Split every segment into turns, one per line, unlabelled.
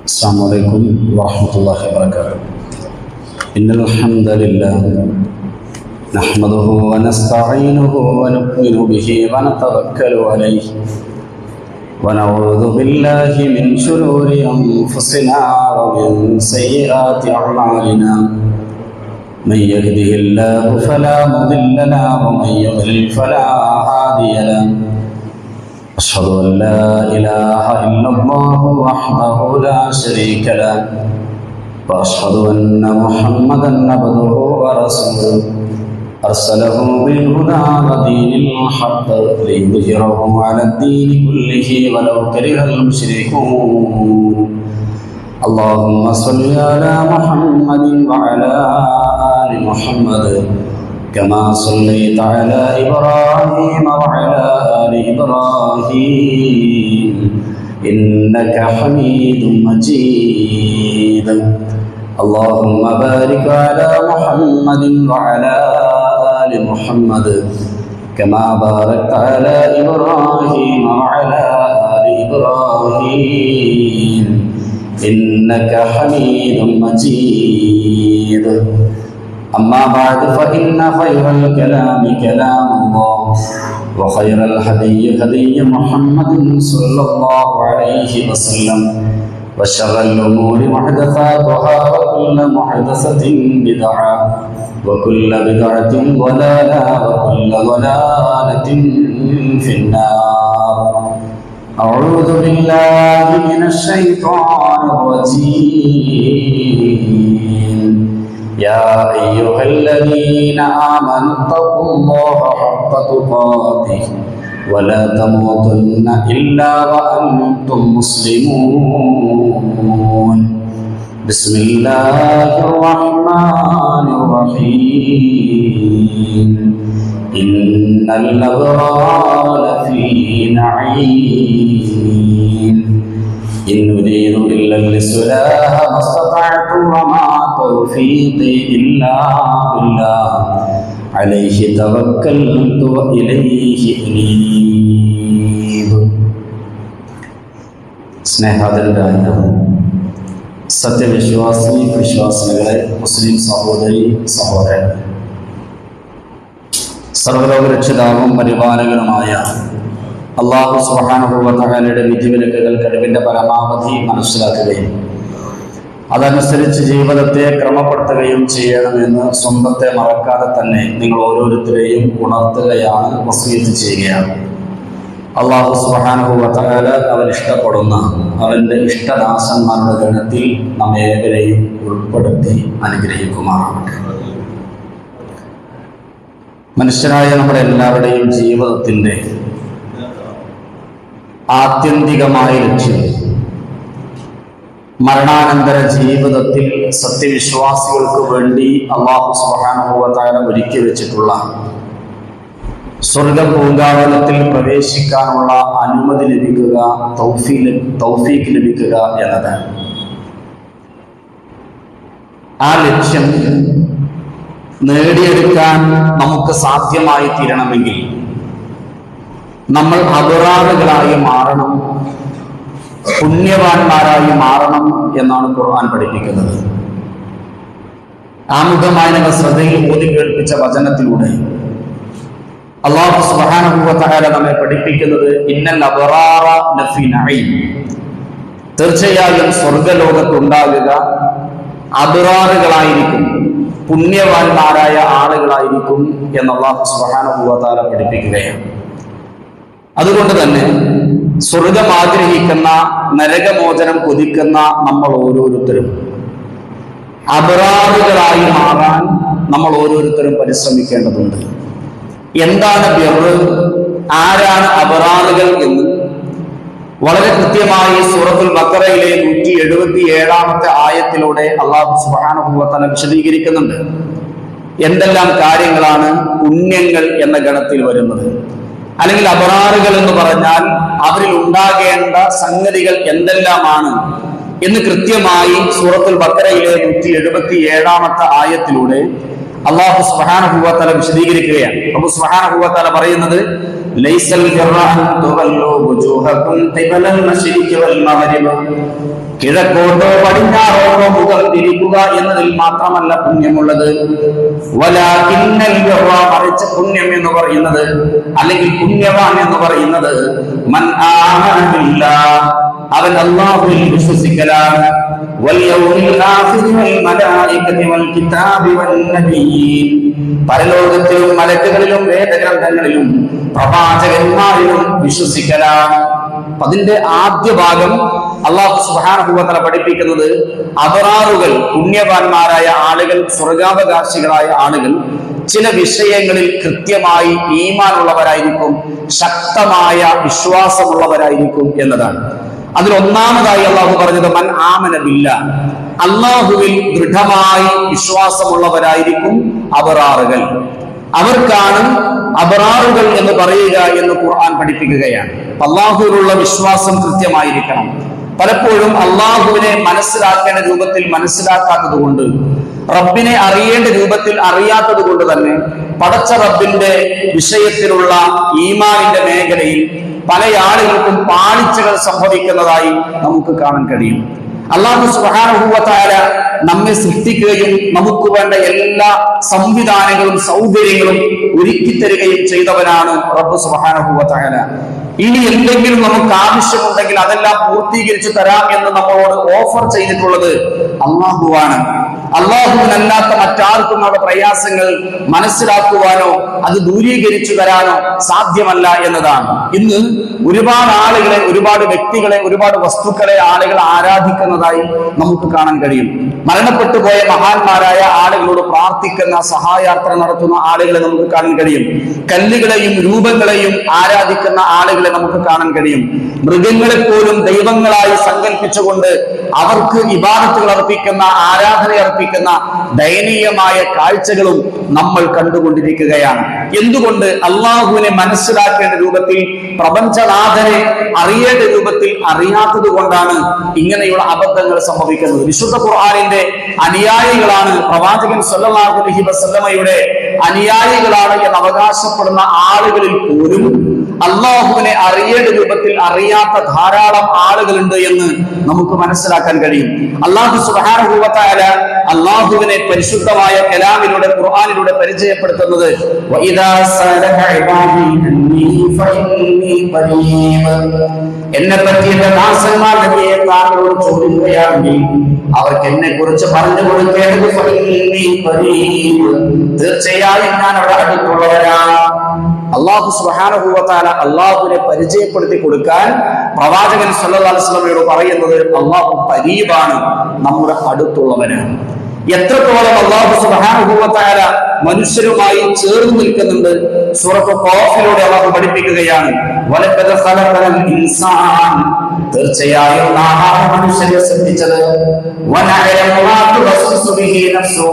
السلام عليكم ورحمة الله وبركاته. إن الحمد لله نحمده ونستعينه ونؤمن به ونتوكل عليه ونعوذ بالله من شرور أنفسنا ومن سيئات أعمالنا. من يهده الله فلا مضل له ومن يضلل فلا هادي له. أشهد أن لا إله إلا الله وحده لا شريك له وأشهد أن محمدا عبده ورسوله أرسله بالهدى ودين الحق ليظهره على الدين كله ولو كره المشركون. اللهم صل على محمد وعلى آل محمد كما صليت على إبراهيم وعلى آل إبراهيم إنك حميد مجيد. اللهم بارك على محمد وعلى آل محمد كما باركت على إبراهيم وعلى آل إبراهيم إنك حميد مجيد. أما بعد فإن خير الكلام كلام الله وخير الهدي هدي محمد صلى الله عليه وسلم وشر الأمور محدثاتها وكل محدثة بدعة وكل بدعة ضلالة وكل ضلالة في النار. أعوذ بالله من الشيطان الرجيم. يا أيها الذين آمنوا اتقوا الله حق تقاته ولا تموتن إلا وأنتم مسلمون. بسم الله الرحمن الرحيم. إن الأبرار لفي نعيم. إن نريد إلا الإصلاح ما استطعت وما توفيقي إلا بالله عليه توكلت وإليه أنيب. സ്നേഹാദരരായ സത്യവിശ്വാസി വിശ്വാസികളെ, മുസ്ലിം സഹോദരി സഹോദരൻ, സർവ്വലോകരക്ഷിതാവും പരിപാലകനുമായ അല്ലാഹു സുബ്ഹാനഹു വ തആലയുടെ വിധിവിലക്കുകൾ കഴിവിന്റെ പരമാവധി മനസ്സിലാക്കുകയും അതനുസരിച്ച് ജീവിതത്തെ ക്രമപ്പെടുത്തുകയും ചെയ്യണമെന്ന് സ്വന്തത്തെ മറക്കാതെ തന്നെ നിങ്ങൾ ഓരോരുത്തരെയും ഉണർത്തുകയാണ്, വസിയത്ത് ചെയ്യുകയാണ്. അല്ലാഹു സുബ്ഹാനഹു വ തആല അവൻ ഇഷ്ടപ്പെടുന്ന അവന്റെ ഇഷ്ടദാസന്മാരുടെ ഗണത്തിൽ നമ്മേവരെയും ഉൾപ്പെടുത്തി അനുഗ്രഹിക്കുമാറാകട്ടെ. മനുഷ്യരായ നമ്മുടെ എല്ലാവരുടെയും ജീവിതത്തിന്റെ ആത്യന്തികമായ ലക്ഷ്യം മരണാനന്തര ജീവിതത്തിൽ സത്യവിശ്വാസികൾക്ക് വേണ്ടി അല്ലാഹു സുബ്ഹാനഹു വ തആല ഒരുക്കി വെച്ചിട്ടുള്ള സ്വർഗ പൂങ്കാവനത്തിൽ പ്രവേശിക്കാനുള്ള അനുമതി ലഭിക്കുക, തൗഫീഖ് ലഭിക്കുക എന്നതാണ്. ആ ലക്ഷ്യം നേടിയെടുക്കാൻ നമുക്ക് സാധ്യമായി തീരണമെങ്കിൽ നമ്മൾ അബറാറുകളായി മാറണം, പുണ്യവാന്മാരായി മാറണം എന്നാണ് ഖുർആൻ പഠിപ്പിക്കുന്നത്. ആമുഖമായി ഞങ്ങൾ ശ്രദ്ധയിൽ ഓതി കേൾപ്പിച്ച വചനത്തിലൂടെ അല്ലാഹു സുബ്ഹാനഹു വ തആല നമ്മെ പഠിപ്പിക്കുന്നത് ഇന്നൽ അബ്റാറ ലഫീ നഈം, തീർച്ചയായും സ്വർഗ്ഗലോകത്തുണ്ടാകുക അബ്റാറുകളായിരിക്കും, പുണ്യവാന്മാരായ ആളുകളായിരിക്കും എന്ന് അല്ലാഹു സുബ്ഹാനഹു വ തആല പഠിപ്പിക്കുകയാണ്. അതുകൊണ്ട് തന്നെ സ്വർഗം ആഗ്രഹിക്കുന്ന, നരകമോചനം കൊതിക്കുന്ന നമ്മൾ ഓരോരുത്തരും അബ്റാറുകളായി മാറാൻ നമ്മൾ ഓരോരുത്തരും പരിശ്രമിക്കേണ്ടതുണ്ട്. എന്താണ് ബിർറ്, ആരാണ് അബ്റാറുകൾ എന്ന് വളരെ കൃത്യമായി സൂറത്തുൽ ബഖറയിലെ 177 ആയത്തിലൂടെ അല്ലാഹു സുബ്ഹാനഹു വ തആല വിശദീകരിക്കുന്നുണ്ട്. എന്തെല്ലാം കാര്യങ്ങളാണ് പുണ്യങ്ങൾ എന്ന ഗണത്തിൽ വരുന്നത്, അല്ലെങ്കിൽ അബ്റാറുകൾ എന്ന് പറഞ്ഞാൽ അവരിൽ ഉണ്ടാകേണ്ട സംഗതികൾ എന്തെല്ലാമാണ് എന്ന് കൃത്യമായി സൂറത്തുൽ ബഖറയിലെ 177 ആയത്തിലൂടെ അല്ലാഹു സുബ്ഹാനഹു വ തആല വിശദീകരിക്കുകയാണ്. അല്ലാഹു സുബ്ഹാനഹു വ തആല പറയുന്നത് ലൈസൽ ബിർറ അൻ തുവല്ലു വുജൂഹകും ഖിബലൽ മശ്രിഖി വൽ മഗ്രിബ്, കിഴക്കോട്ടോ പടിഞ്ഞാറോട്ടോ മുഖം തിരിക്കുക എന്നതിൽ മാത്രമല്ല പുണ്യമുള്ളത്. വലാകിന്നൽ ബിർറ, മറിച്ച് പുണ്യം എന്ന് പറയുന്നത് അല്ലെങ്കിൽ പുണ്യവാൻ എന്ന് പറയുന്നത് മൻ ആമന ബില്ലാഹ്, അവൻ അല്ലാഹുവിൽ വിശ്വസിക്കലാണ്. വൽ യൗമിൽ ആഖിരി വൽ മലായികതി വൽ കിതാബി വൻ നബിയ്യീൻ, പരലോകത്തിലും മലക്കുകളിലും വേദഗ്രന്ഥങ്ങളിലും പ്രവാചകന്മാരിലും വിശ്വസിക്കലാണ്. അതിന്റെ ആദ്യ ഭാഗം അല്ലാഹു സുബ്ഹാനഹു വ തആല പഠിപ്പിക്കുന്നത് അബറാറുകൾ, പുണ്യവാന്മാരായ ആളുകൾ, സ്വർഗാവകാശികളായ ആളുകൾ ചില വിഷയങ്ങളിൽ കൃത്യമായി ഈമാനുള്ളവരായിരിക്കും, ശക്തമായ വിശ്വാസമുള്ളവരായിരിക്കും എന്നതാണ്. അതിലൊന്നാമതായി അള്ളാഹു പറഞ്ഞത് മൻ ആമന ബില്ലാഹ്, അള്ളാഹുവിൽ ദൃഢമായി വിശ്വാസമുള്ളവരായിരിക്കും അബറാറുകൾ. അവർക്കാണ് അബറാറുകൾ എന്ന് പറയുക എന്ന് ഖുർആൻ പഠിപ്പിക്കുകയാണ്. അള്ളാഹുവിലുള്ള വിശ്വാസം കൃത്യമായിരിക്കണം. പലപ്പോഴും അള്ളാഹുവിനെ മനസ്സിലാക്കേണ്ട രൂപത്തിൽ മനസ്സിലാക്കാത്തത് കൊണ്ട്, റബ്ബിനെ അറിയേണ്ട രൂപത്തിൽ അറിയാത്തത് കൊണ്ട് തന്നെ പടച്ച റബ്ബിന്റെ വിഷയത്തിലുള്ള ഈമാനിന്റെ മേഖലയിൽ പല ആളുകൾക്കും പാളിച്ചകൾ സംഭവിക്കുന്നതായി നമുക്ക് കാണാൻ കഴിയും. അല്ലാഹു സുബ്ഹാനഹു വ തആല നമ്മെ സൃഷ്ടിക്കുകയും നമുക്ക് വേണ്ട എല്ലാ സംവിധാനങ്ങളും സൗകര്യങ്ങളും ഒരുക്കി തരികയും ചെയ്തവനാണ് റബ്ബ് സുബ്ഹാനഹു വ തആല. ഇനി എന്തെങ്കിലും നമുക്ക് ആവശ്യമുണ്ടെങ്കിൽ അതെല്ലാം പൂർത്തീകരിച്ചു തരാം എന്ന് നമ്മളോട് ഓഫർ ചെയ്തിട്ടുള്ളത് അല്ലാഹുവാണ്. അല്ലാഹുവിനല്ലാത്ത മറ്റാർക്കും നമ്മുടെ പ്രയാസങ്ങൾ മനസ്സിലാക്കുവാനോ അത് ദൂരീകരിച്ചു തരാനോ സാധ്യമല്ല എന്നതാണ്. ഇന്ന് ഒരുപാട് ആളുകളെ, ഒരുപാട് വ്യക്തികളെ, ഒരുപാട് വസ്തുക്കളെ ആളുകൾ ആരാധിക്കുന്നതായി നമുക്ക് കാണാൻ കഴിയും. മരണപ്പെട്ടു പോയ മഹാന്മാരായ ആളുകളോട് പ്രാർത്ഥിക്കുന്ന, സഹായാർത്ഥന നടത്തുന്ന ആളുകളെ നമുക്ക് കാണാൻ കഴിയും. കല്ലുകളെയും രൂപങ്ങളെയും ആരാധിക്കുന്ന ആളുകളെ നമുക്ക് കാണാൻ കഴിയും. മൃഗങ്ങളെ പോലും ദൈവങ്ങളായി സങ്കല്പിച്ചുകൊണ്ട് അവർക്ക് ഇബാദത്തുകൾ അർപ്പിക്കുന്ന, ആരാധന അർപ്പിക്കുന്ന ദയനീയമായ കാഴ്ചകളും നമ്മൾ കണ്ടുകൊണ്ടിരിക്കുകയാണ്. എന്തുകൊണ്ട്? അള്ളാഹുവിനെ മനസ്സിലാക്കേണ്ട രൂപത്തിൽ, പ്രപഞ്ചനാഥനെ അറിയേണ്ട രൂപത്തിൽ അറിയാത്തത് കൊണ്ടാണ് ഇങ്ങനെയുള്ള അബദ്ധങ്ങൾ സംഭവിക്കുന്നത്. വിശുദ്ധ ഖുർആനിന്റെ അനുയായികളാണ്, പ്രവാചകൻ സ്വല്ലല്ലാഹു അലൈഹി വസല്ലമയുടെ അനുയായികളാണ് എന്ന് അവകാശപ്പെടുന്ന ആളുകളിൽ പോലും അള്ളാഹുവിനെ അറിയേണ്ട രൂപത്തിൽ അറിയാത്ത ധാരാളം ആളുകളുണ്ട് എന്ന് നമുക്ക് മനസ്സിലാക്കാൻ കഴിയും. അല്ലാഹു സുബ്ഹാനഹു വ തആല അള്ളാഹുവിനെ പരിശുദ്ധമായ കലാമിലൂടെ, ഖുർആനിലൂടെ പരിചയപ്പെടുത്തുന്നത് വഇദാ സഅലക ഇബാദി അന്നീ ഫഇന്നീ ഖരീബ്, എന്നെ പറ്റി എന്റെ ദാസന്മാർ നബിയെ താങ്കളോട് ചോദിക്കുകയാണെങ്കിൽ അവർക്ക് എന്നെ കുറിച്ച് പറഞ്ഞു കൊടുക്കേണ്ടത് ഫഇന്നീ ഖരീബ്, തീർച്ചയായും ഞാൻ അവിടെ അടുത്തുള്ളവരാണ്. അല്ലാഹു സുബ്ഹാനഹു വ തആല അല്ലാഹുവിനെ പരിചയപ്പെടുത്തി കൊടുക്കാൻ പ്രവാചകൻ സല്ലല്ലാഹു അലൈഹി വസല്ലമയോട് പറയുന്നത് അല്ലാഹു ഖരീബാണ്, നമ്മുടെ അടുത്തുള്ളവനാണ്. എത്രത്തോളം അല്ലാഹു സുബ്ഹാനഹു വ തആല മനുഷ്യരുമായി ചേർന്ന് നിൽക്കുന്നുണ്ട്. സൂറത്ത് ഖാഫിലൂടെ അല്ലാഹു പഠിപ്പിക്കുകയാണ് വലഖദ് ഖലഖൽ ഇൻസാൻ, തീർച്ചയായും നാം മനുഷ്യരെ സൃഷ്ടിച്ചത്, വനഅലമു മാ തുവസ്വിസു ബിഹി നഫ്സു,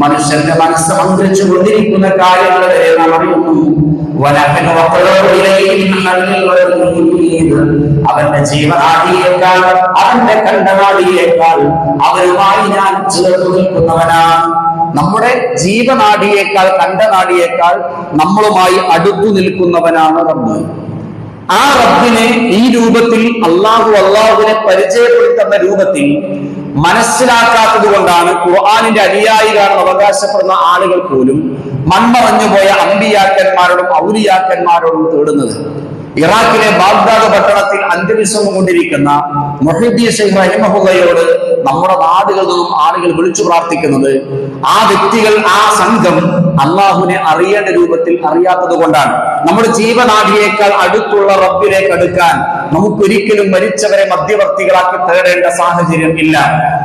മനുഷ്യന്റെ മനസ്സ് മന്ത്രിച്ചു കൊണ്ടിരിക്കുന്ന കാര്യങ്ങൾ വരെ നാം അറിയുന്നു. വനഅലമു വഖറബു ഇലൈഹി മിൻ ഹബ്ലിൽ വരീദ്, അവന്റെ ജീവനാഡിയേക്കാൾ, അവന്റെ കണ്ഠനാഡിയേക്കാൾ അവരുമായി ഞാൻ ചേർന്ന് നിൽക്കുന്നവനാണ്. നമ്മുടെ ജീവനാഡിയേക്കാൾ, കണ്ഠനാഡിയേക്കാൾ നമ്മളുമായി അടുത്തു നിൽക്കുന്നവനാണ് റബ്ബ്. ആ റബ്ബിനെ ഈ രൂപത്തിൽ അള്ളാഹുവിനെ പരിചയപ്പെടുത്തുന്ന രൂപത്തിൽ മനസ്സിലാക്കാത്തത് കൊണ്ടാണ് ഖുർആനിന്റെ അനുയായികളാണെന്ന് അവകാശപ്പെടുന്ന ആളുകൾ പോലും മൺമറഞ്ഞുപോയ അമ്പിയാക്കന്മാരോടും ഔലിയാക്കന്മാരോടും തേടുന്നത്. ഇറാഖിലെ ബാഗ്ദാദ് പട്ടണത്തിൽ അന്ത്യവിശ്രമം കൊണ്ടിരിക്കുന്ന മുഹീദ്ദീൻ ശൈഖ് റഹിമഹുള്ളയോട് നമ്മുടെ നാടുകളിൽ നിന്നും ആളുകൾ വിളിച്ചു പ്രാർത്ഥിക്കുന്നത് ആ വ്യക്തികൾ, ആ സംഘം അള്ളാഹുവിനെ അറിയേണ്ട രൂപത്തിൽ അറിയാത്തത് കൊണ്ടാണ്. നമ്മുടെ ജീവനാഡിയേക്കാൾ അടുത്തുള്ള റബ്ബിലേക്ക് അടുക്കാൻ നമുക്കൊരിക്കലും മരിച്ചവരെ മധ്യവർത്തികളാക്കി തേടേണ്ട സാഹചര്യം ഇല്ല.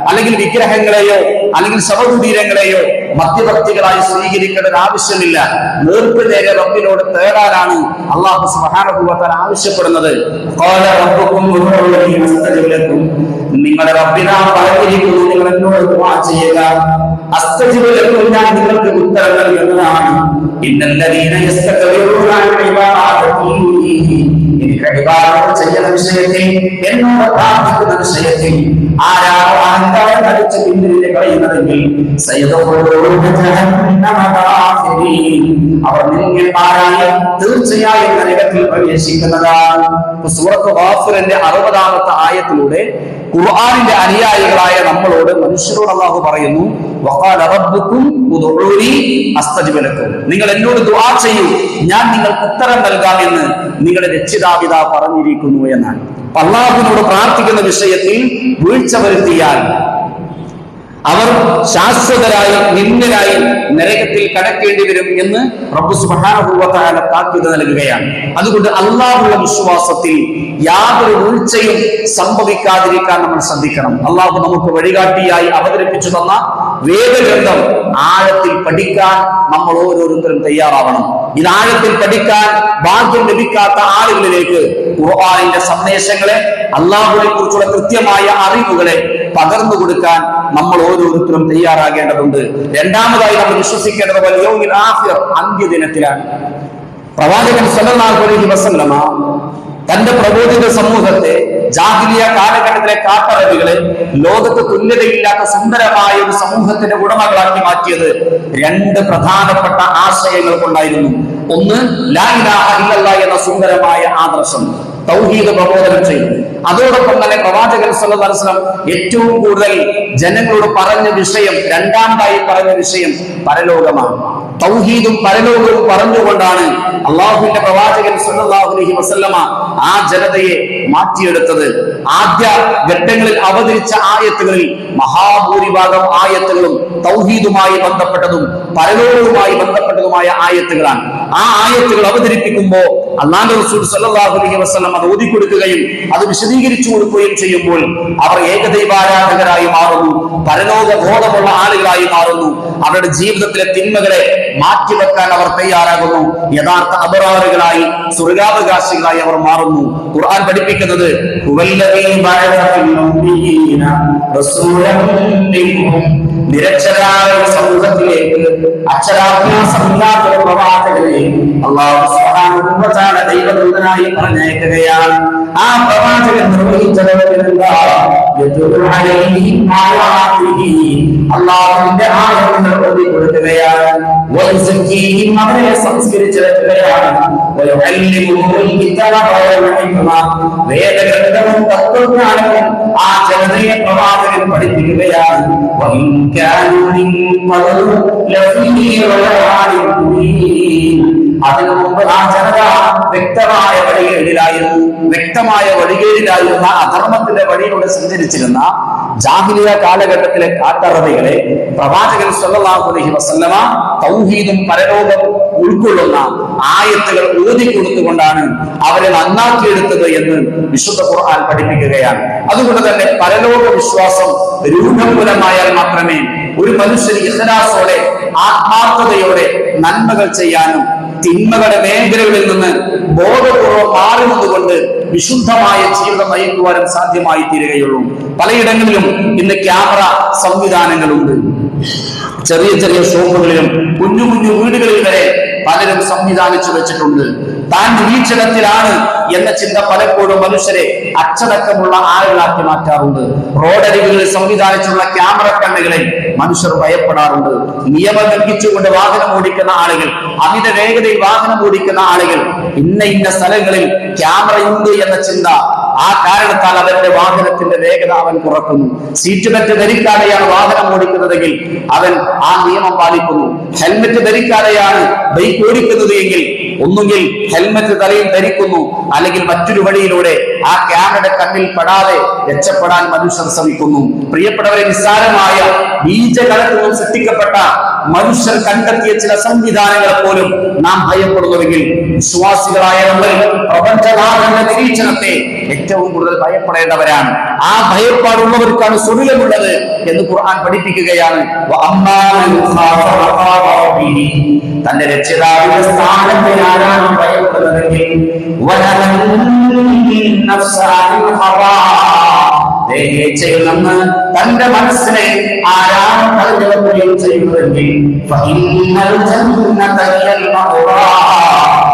അല്ലെങ്കിൽ വിഗ്രഹങ്ങളെയോ അല്ലെങ്കിൽ ശവകുടീരങ്ങളെയോ മധ്യവർത്തികളായി സ്വീകരിക്കേണ്ട ആവശ്യമില്ല. നേർക്കുനേരെ റബ്ബിനോട് തേടാനാണ് അല്ലാഹു സുബ്ഹാനഹു വ തആല ആവശ്യപ്പെടുന്നത്. ഖാല റബ്ബുക്കും ഉദ്ഉനി അസ്തജിബ് ലക്കും, നിങ്ങളുടെ റബ്ബിനാ പറഞ്ഞിരിക്കുന്നു, നിങ്ങൾ എന്നോട് ദുആ ചെയ്യുക, അസ്തജിബ് ലക്കും, ഞാൻ നിങ്ങൾക്ക് ഉത്തരം നൽകുന്നതാണ്. ഇന്നല്ലദീന യസ്തക്ബിറൂന അൻ ഇബാദതി, എനിക്ക് ഇബാദത്ത് ചെയ്യുന്ന വിഷയത്തിൽ, എന്നോട് പ്രാർത്ഥിക്കുന്ന വിഷയത്തിൽ ആരാണോ അഹങ്കാരം നടിച്ച് പിന്തിരിഞ്ഞ് കളയുന്നതെങ്കിൽ അവർ നിന്യന്മാരായി തീർച്ചയായും നരകത്തിൽ പ്രവേശിക്കുന്നതാണ്. സൂറത്ത് ഗാഫിറിന്റെ 60-ാമത്തെ ആയത്തിലൂടെ ഖുർആനിന്റെ അനുയായികളായ നമ്മളോട്, മനുഷ്യരോട് അല്ലാഹു പറയുന്നു, വഖാല റബ്ബുക്കും ഉദ്ഉനി അസ്തജിബ് ലക്കും, നിങ്ങൾ എന്നോട് ദുആ ചെയ്യൂ, ഞാൻ നിങ്ങൾക്ക് ഉത്തരം നൽകാമെന്ന് നിങ്ങളുടെ രക്ഷിതാപിതാ പറഞ്ഞിരിക്കുന്നു എന്നാണ്. അല്ലാഹുവിനോട് പ്രാർത്ഥിക്കുന്ന വിഷയത്തിൽ വീഴ്ച വരുത്തിയാൽ അവർ ശാശ്വതരായി നിന്ദരായി നരകത്തിൽ കടക്കേണ്ടി വരും എന്ന് റബ്ബ് സുബ്ഹാനഹു വ തആല താക്കീത് നൽകുകയാണ്. അതുകൊണ്ട് അല്ലാഹുവിന്റെ വിശ്വാസത്തിൽ യാതൊരു വീഴ്ചയും സംഭവിക്കാതിരിക്കാൻ നമ്മൾ ശ്രദ്ധിക്കണം. അല്ലാഹു നമുക്ക് വഴികാട്ടിയായി അവതരിപ്പിച്ചു തന്ന വേദഗ്രന്ഥം ആഴത്തിൽ പഠിക്കാൻ നമ്മൾ ഓരോരുത്തരും തയ്യാറാവണം. ഇത് ആഴത്തിൽ പഠിക്കാൻ ഭാഗ്യം ലഭിക്കാത്ത ആളുകളിലേക്ക് ഖുർആനിന്റെ സന്ദേശങ്ങളെ, അല്ലാഹുവിനെ കുറിച്ചുള്ള കൃത്യമായ അറിവുകളെ പകർന്നു കൊടുക്കാൻ നമ്മൾ ഓരോരുത്തരും തയ്യാറാകേണ്ടതുണ്ട്. രണ്ടാമതായി നമ്മൾ വിശ്വസിക്കേണ്ടത് വൽയൗമിൽ ആഖിർ, അന്ത്യദിനത്തിലാണ്. പ്രവാചകൻ സല്ലല്ലാഹു അലൈഹി വസല്ലമ തന്റെ പ്രബോധിത സമൂഹത്തെ, ജാഹിലിയ കാലഘട്ടത്തിലെ കാട്ടറബികളെ ലോകത്ത് തുല്യതയില്ലാത്ത സുന്ദരമായ ഒരു സമൂഹത്തിന്റെ ഉടമകളാക്കി മാറ്റിയത് 2 പ്രധാനപ്പെട്ട ആശയങ്ങൾ കൊണ്ടായിരുന്നു. ഒന്ന്, ലാ ഇലാഹ ഇല്ലല്ലാഹ് എന്ന സുന്ദരമായ ആദർശം, തൗഹീദ് പ്രബോധനം ചെയ്തു. അതോടൊപ്പം തന്നെ പ്രവാചകൻ സല്ലല്ലാഹു അലൈഹി വസല്ലം ഏറ്റവും കൂടുതൽ ജനങ്ങളോട് പറഞ്ഞ വിഷയം, രണ്ടാമതായി പറഞ്ഞ വിഷയം പരലോകമാണ്. തൗഹീദും പരലോകവും പറഞ്ഞുകൊണ്ടാണ് അള്ളാഹുവിന്റെ പ്രവാചകൻ സല്ലല്ലാഹു അലൈഹി വസല്ലമ ആ ജനതയെ മാറ്റിയെടുത്തത്. ആദ്യ ഘട്ടങ്ങളിൽ അവതരിച്ച ആയത്തുകളിൽ മഹാഭൂരിഭാഗം ആയത്തുകളും തൗഹീദുമായി ബന്ധപ്പെട്ടതും പരലോകവുമായി ബന്ധപ്പെട്ടതുമായ ആയത്തുകളാണ്. ആ ആയത്തുകൾ അവതരിപ്പിക്കുമ്പോൾ അല്ലാഹുവിന്റെ റസൂൽ സല്ലല്ലാഹു അലൈഹി വസല്ലം അത് ഓതിക്കൊടുക്കുകയും അത് വിശദീകരിച്ചു കൊടുക്കുകയും ചെയ്യുമ്പോൾ അവർ ഏകദൈവാരാധകരായി മാറുന്നു, പരലോക ബോധമുള്ള ആളുകളായി മാറുന്നു. അവരുടെ ജീവിതത്തിലെ തിന്മകളെ മാറ്റിവെക്കാൻ അവർ തയ്യാറാകുന്നു. യഥാർത്ഥ അബറാറുകളായി, സ്വർഗാവകാശികളായി അവർ മാറുന്നു. ഖുർആൻ പഠിപ്പിക്കുന്നത് നിരക്ഷരായ സമൂഹത്തിലേക്ക്, അക്ഷരാഭ്യാസമില്ലാത്ത പ്രവാചകരെ അല്ലാഹു സുബ്ഹാനഹു വ തആല ദൈവദൂതനായി പറഞ്ഞയക്കുകയാണ്. ആ പ്രവാചകൻ അല്ലാഹുവിന്റെ ആയത്തുകൾ ഓതി കൊടുക്കുകയാണ്. അവരെ സംസ്കരിച്ചെടുക്കുകയാണ്. വേദഗ്രന്ഥവും തത്വജ്ഞാനവും ആ ജനതയെ പ്രവാചകൻ പഠിപ്പിക്കുകയാണ്. അതിനു മുമ്പ് ആ ജനത വ്യക്തമായ വഴികേടിലായിരുന്ന അധർമ്മത്തിന്റെ വഴിയിലൂടെ സഞ്ചരിച്ചിരുന്ന ജാഹിലിയ കാലഘട്ടത്തിലെ കാട്ടറബികളെ പ്രവാചകൻ സല്ലല്ലാഹു അലൈഹി വസല്ലമ തൗഹീദും പരലോകവും ഉൾക്കൊള്ളുന്ന ആയത്തുകൾ ഓതി കൊടുത്തുകൊണ്ടാണ് അവരെ നന്നാക്കിയെടുത്തത് എന്ന് വിശുദ്ധ ഖുർആൻ പഠിപ്പിക്കുകയാണ്. അതുകൊണ്ട് തന്നെ പരലോക വിശ്വാസം രൂഢമൂലമായാൽ മാത്രമേ ഒരു മനുഷ്യൻ ഇഖ്ലാസോടെ, ആത്മാർത്ഥതയോടെ നന്മകൾ ചെയ്യാനും തിന്മകളുടെ മേഖലകളിൽ നിന്ന് ബോധപൂർവ്വം മാറി നിന്നുകൊണ്ട് വിശുദ്ധമായ ജീവിതം നയിക്കുവാനും സാധ്യമായി തീരുകയുള്ളൂ. പലയിടങ്ങളിലും ഇന്ന് ക്യാമറ സംവിധാനങ്ങളുണ്ട്. ചെറിയ ചെറിയ ഷോപ്പുകളിലും കുഞ്ഞു കുഞ്ഞു വീടുകളിൽ വരെ പലരും സംവിധാനിച്ചു വെച്ചിട്ടുണ്ട്. താൻ നിരീക്ഷണത്തിലാണ് എന്ന ചിന്ത പലപ്പോഴും മനുഷ്യരെ അച്ചടക്കമുള്ള ആളുകളാക്കി മാറ്റാറുണ്ട്. റോഡരികളിൽ സംവിധാനിച്ചുള്ള ക്യാമറ കണ്ണുകളെ മനുഷ്യർ ഭയപ്പെടാറുണ്ട്. നിയമം ലംഘിച്ചുകൊണ്ട് വാഹനം ഓടിക്കുന്ന ആളുകൾ, അമിത വേഗതയിൽ വാഹനം ഓടിക്കുന്ന ആളുകൾ, ഇന്ന സ്ഥലങ്ങളിൽ ക്യാമറയുണ്ട് എന്ന ചിന്ത, ആ കാരണത്താൽ അവന്റെ വാഹനത്തിന്റെ വേഗത അവൻ കുറക്കുന്നു. സീറ്റ് ബെൽറ്റ് ധരിക്കാതെയാണ് വാഹനം ഓടിക്കുന്നതെങ്കിൽ അവൻ ആ നിയമം പാലിക്കുന്നു. ഹെൽമെറ്റ് ധരിക്കാതെയാണ് ബൈക്ക് ഓടിക്കുന്നത് എങ്കിൽ ഒന്നുകിൽ ഹെൽമെറ്റ് തലയിൽ ധരിക്കുന്നു, അല്ലെങ്കിൽ മറ്റൊരു വഴിയിലൂടെ ആ ക്യാമറയുടെ കണ്ണിൽ പെടാതെ രക്ഷപ്പെടാൻ മനുഷ്യർ ശ്രമിക്കുന്നു. പ്രിയപ്പെട്ടവരെ, നിസ്സാരമായ ബീജകലത്തിൽ സൃഷ്ടിക്കപ്പെട്ട മനുഷ്യർ കണ്ടെത്തിയ ചില സംവിധാനങ്ങൾ പോലും നാം ഭയപ്പെടുന്നുവെങ്കിൽ വിശ്വാസികളായ നമ്മൾ പ്രപഞ്ചനാഥന്റെ നിരീക്ഷണത്തെ ഏറ്റവും കൂടുതൽ ഭയപ്പെടേണ്ടവരാണ്. ആ ഭയപ്പാടുള്ളവർക്കാണ് സുഖമുള്ളത് എന്ന് ഖുർആൻ പഠിപ്പിക്കുകയാണ്. തന്റെ രക്ഷിതാവിന്റെ സ്ഥാനത്തെ ആരാണ് ഭയപ്പെടുന്നതെങ്കിൽ ചെയ്യുമെന്ന് തന്റെ മനസ്സിനെ ആരാണ് പറഞ്ഞു വെക്കുകയും ചെയ്യുന്നതെങ്കിൽ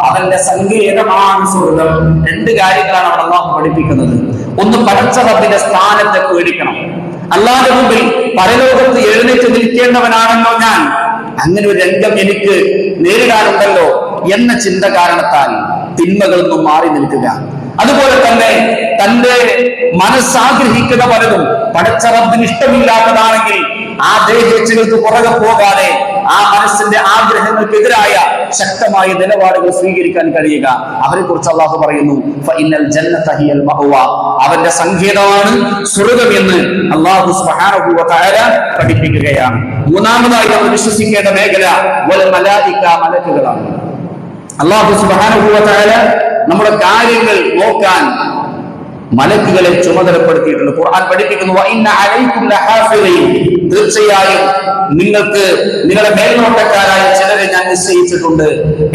അവൻ അവന്റെ സങ്കേതമാണ് സ്വർഗം. രണ്ട് കാര്യങ്ങളാണ് അവിടെ അള്ളാഹു പഠിപ്പിക്കുന്നത്. ഒന്ന്, പടച്ച റബ്ബിന്റെ സ്ഥാനത്തെ പേടിക്കണം. അല്ലാഹുവിന്റെ മുമ്പിൽ പരലോകത്ത് എഴുന്നേറ്റ് നിൽക്കേണ്ടവനാണല്ലോ ഞാൻ, അങ്ങനെ ഒരു രംഗം എനിക്ക് നേരിടാനുണ്ടല്ലോ എന്ന ചിന്ത കാരണത്താൽ തിന്മകളിൽ നിന്നും മാറി നിൽക്കുക. അതുപോലെ തന്നെ തന്റെ മനസ്സാഗ്രഹിക്കുന്ന പലതും പടച്ച റബ്ബിന് ഇഷ്ടമില്ലാത്തതാണെങ്കിൽ ആ ദേഹേച്ഛകൾക്ക് പുറകെ പോകാതെ ആ മനസ്സിന്റെ ആഗ്രഹങ്ങൾക്കെതിരായ ശക്തമായ നിലപാടുകൾ സ്വീകരിക്കാൻ കഴിയുക. അവരെ കുറിച്ച് അള്ളാഹു പറയുന്നു, ഫഇന്നൽ ജന്നത ഹിയൽ മഅവ, അവന്റെ സങ്കേതമാണ് സ്വർഗ്ഗം എന്ന് അള്ളാഹു സുബ്ഹാനഹു വ തആല പഠിപ്പിക്കുകയാണ്. മൂന്നാമതായി നമ്മൾ വിശ്വസിക്കേണ്ട മേഖല വൽ മലായിക, മലക്കുകളാണ്. അള്ളാഹു സുബ്ഹാനഹു വ തആല നമ്മുടെ കാര്യങ്ങൾ നോക്കാൻ മലക്കുകളെ ചുമതലപ്പെടുത്തിയിട്ടുണ്ട്. ഖുർആൻ പഠിപ്പിക്കുന്നു, വഇന്ന അലൈക്കും ലഹാഫിളീൻ, തീർച്ചയായും നിങ്ങൾക്ക് നിങ്ങളുടെ മേൽനോട്ടക്കാരായ ചിലരെ ഞാൻ നിശ്ചയിച്ചിട്ടുണ്ട്.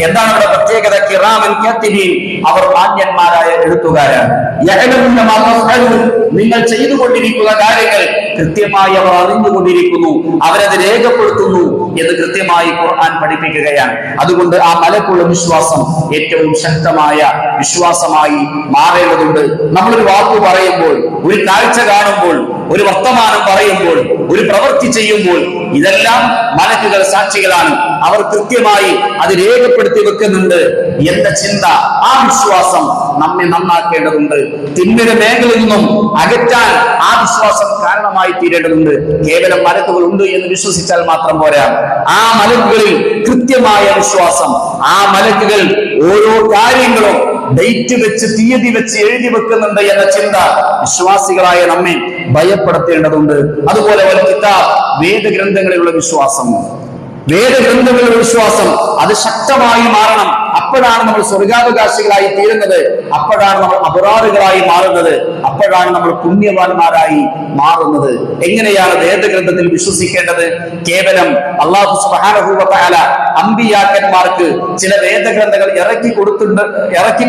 എന്താണ് അവിടെ പ്രത്യേകത? കിറാമൻ കാത്തിബീൻ, അവർ മാന്യന്മാരായ എഴുത്തുകാരാണ്. യഅലമുന മാ തഫഅലൂൻ, നിങ്ങൾ ചെയ്തുകൊണ്ടിരിക്കുന്ന കാര്യങ്ങൾ കൃത്യമായി അവർ അറിഞ്ഞുകൊണ്ടിരിക്കുന്നു, അവരത് രേഖപ്പെടുത്തുന്നു എന്ന് കൃത്യമായി ഖുർആൻ പഠിപ്പിക്കുകയാണ്. അതുകൊണ്ട് ആ മലക്കുള്ള വിശ്വാസം ഏറ്റവും ശക്തമായ വിശ്വാസമായി മാറേണ്ടതുണ്ട്. നമ്മളൊരു വാക്ക് പറയുമ്പോൾ, ഒരു കാഴ്ച കാണുമ്പോൾ, ഒരു വർത്തമാനം പറയുമ്പോൾ, ഒരു പ്രവൃത്തി ചെയ്യുമ്പോൾ ഇതെല്ലാം മലക്കുകൾ സാക്ഷികളാണ്. അവർ കൃത്യമായി അത് രേഖപ്പെടുത്തി വെക്കുന്നുണ്ട് എന്ന ചിന്ത, ആ വിശ്വാസം നമ്മെ നന്നാക്കേണ്ടതുണ്ട്. തിന്മയുടെ മേഖലയിൽ നിന്നും അകറ്റാൻ ആ വിശ്വാസം കാരണമായി തീരേണ്ടതുണ്ട്. കേവലം മലക്കുകൾ ഉണ്ട് എന്ന് വിശ്വസിച്ചാൽ മാത്രം പോരാ, ആ മലക്കുകളിൽ കൃത്യമായ വിശ്വാസം, ആ മലക്കുകൾ ഓരോ കാര്യങ്ങളും ഡേറ്റ് വെച്ച് തീയതി വെച്ച് എഴുതി വെക്കുന്നുണ്ട് എന്ന ചിന്ത വിശ്വാസികളായ നമ്മെ ഭയപ്പെടുത്തേണ്ടതുണ്ട്. അതുപോലെ കിതാബ്, വേദഗ്രന്ഥങ്ങളിലുള്ള വിശ്വാസം, വേദഗ്രന്ഥങ്ങളിലുള്ള വിശ്വാസം അത് ശക്തമായി മാറണം. അപ്പോഴാണ് നമ്മൾ സ്വർഗാവകാശികളായി തീരുന്നത്, അപ്പോഴാണ് നമ്മൾ അപരാധികളായി മാറുന്നത്, അപ്പോഴാണ് നമ്മൾ പുണ്യവാന്മാരായി മാറുന്നത്. എങ്ങനെയാണ് വേദഗ്രന്ഥത്തിൽ വിശ്വസിക്കേണ്ടത്? കേവലം അല്ലാഹു സുബ്ഹാനഹു വ തആല അമ്പിയാക്കന്മാർക്ക് ചില വേദഗ്രന്ഥങ്ങൾ ഇറക്കി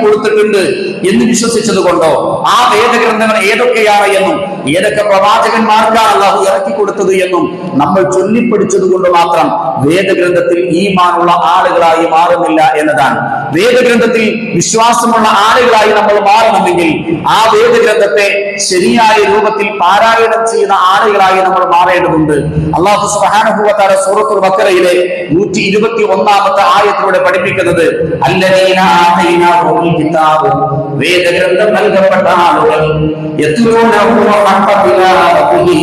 കൊടുത്തിട്ടുണ്ട് എന്ന് വിശ്വസിച്ചത് കൊണ്ടോ, ആ വേദഗ്രന്ഥങ്ങൾ ഏതൊക്കെയാണ് എന്നും ഏതൊക്കെ പ്രവാചകന്മാർക്കാണ് അല്ലാഹു ഇറക്കി കൊടുത്തത് എന്നും നമ്മൾ ചൊല്ലിപ്പിടിച്ചത് കൊണ്ട് മാത്രം വേദഗ്രന്ഥത്തിൽ ഈമാനുള്ള ആളുകളായി മാറുന്നില്ല എന്നതാണ്. വേദഗ്രന്ഥത്തിൽ വിശ്വാസമുള്ള ആളുകളായി നമ്മൾ മാറണമെങ്കിൽ ആ വേദഗ്രന്ഥത്തെ ശരിയായ രൂപത്തിൽ പാരായണം ചെയ്യുന്ന ആളുകളായി നമ്മൾ മാറേണ്ടതുണ്ട്. അല്ലാഹു സുബ്ഹാനഹു വ തആല സൂറത്തുൽ ബഖറയിലെ 121-ാമത്തെ ആയത്തിലൂടെ പഠിപ്പിക്കുന്നത്, അല്ലദീന ആതൈനാഹുൽ കിതാബ്, വേദഗ്രന്ഥം നൽകപ്പെട്ട ആളുകൾ, യത്ലൂനഹു ഹഖ്ഖ തിലാവതിഹി,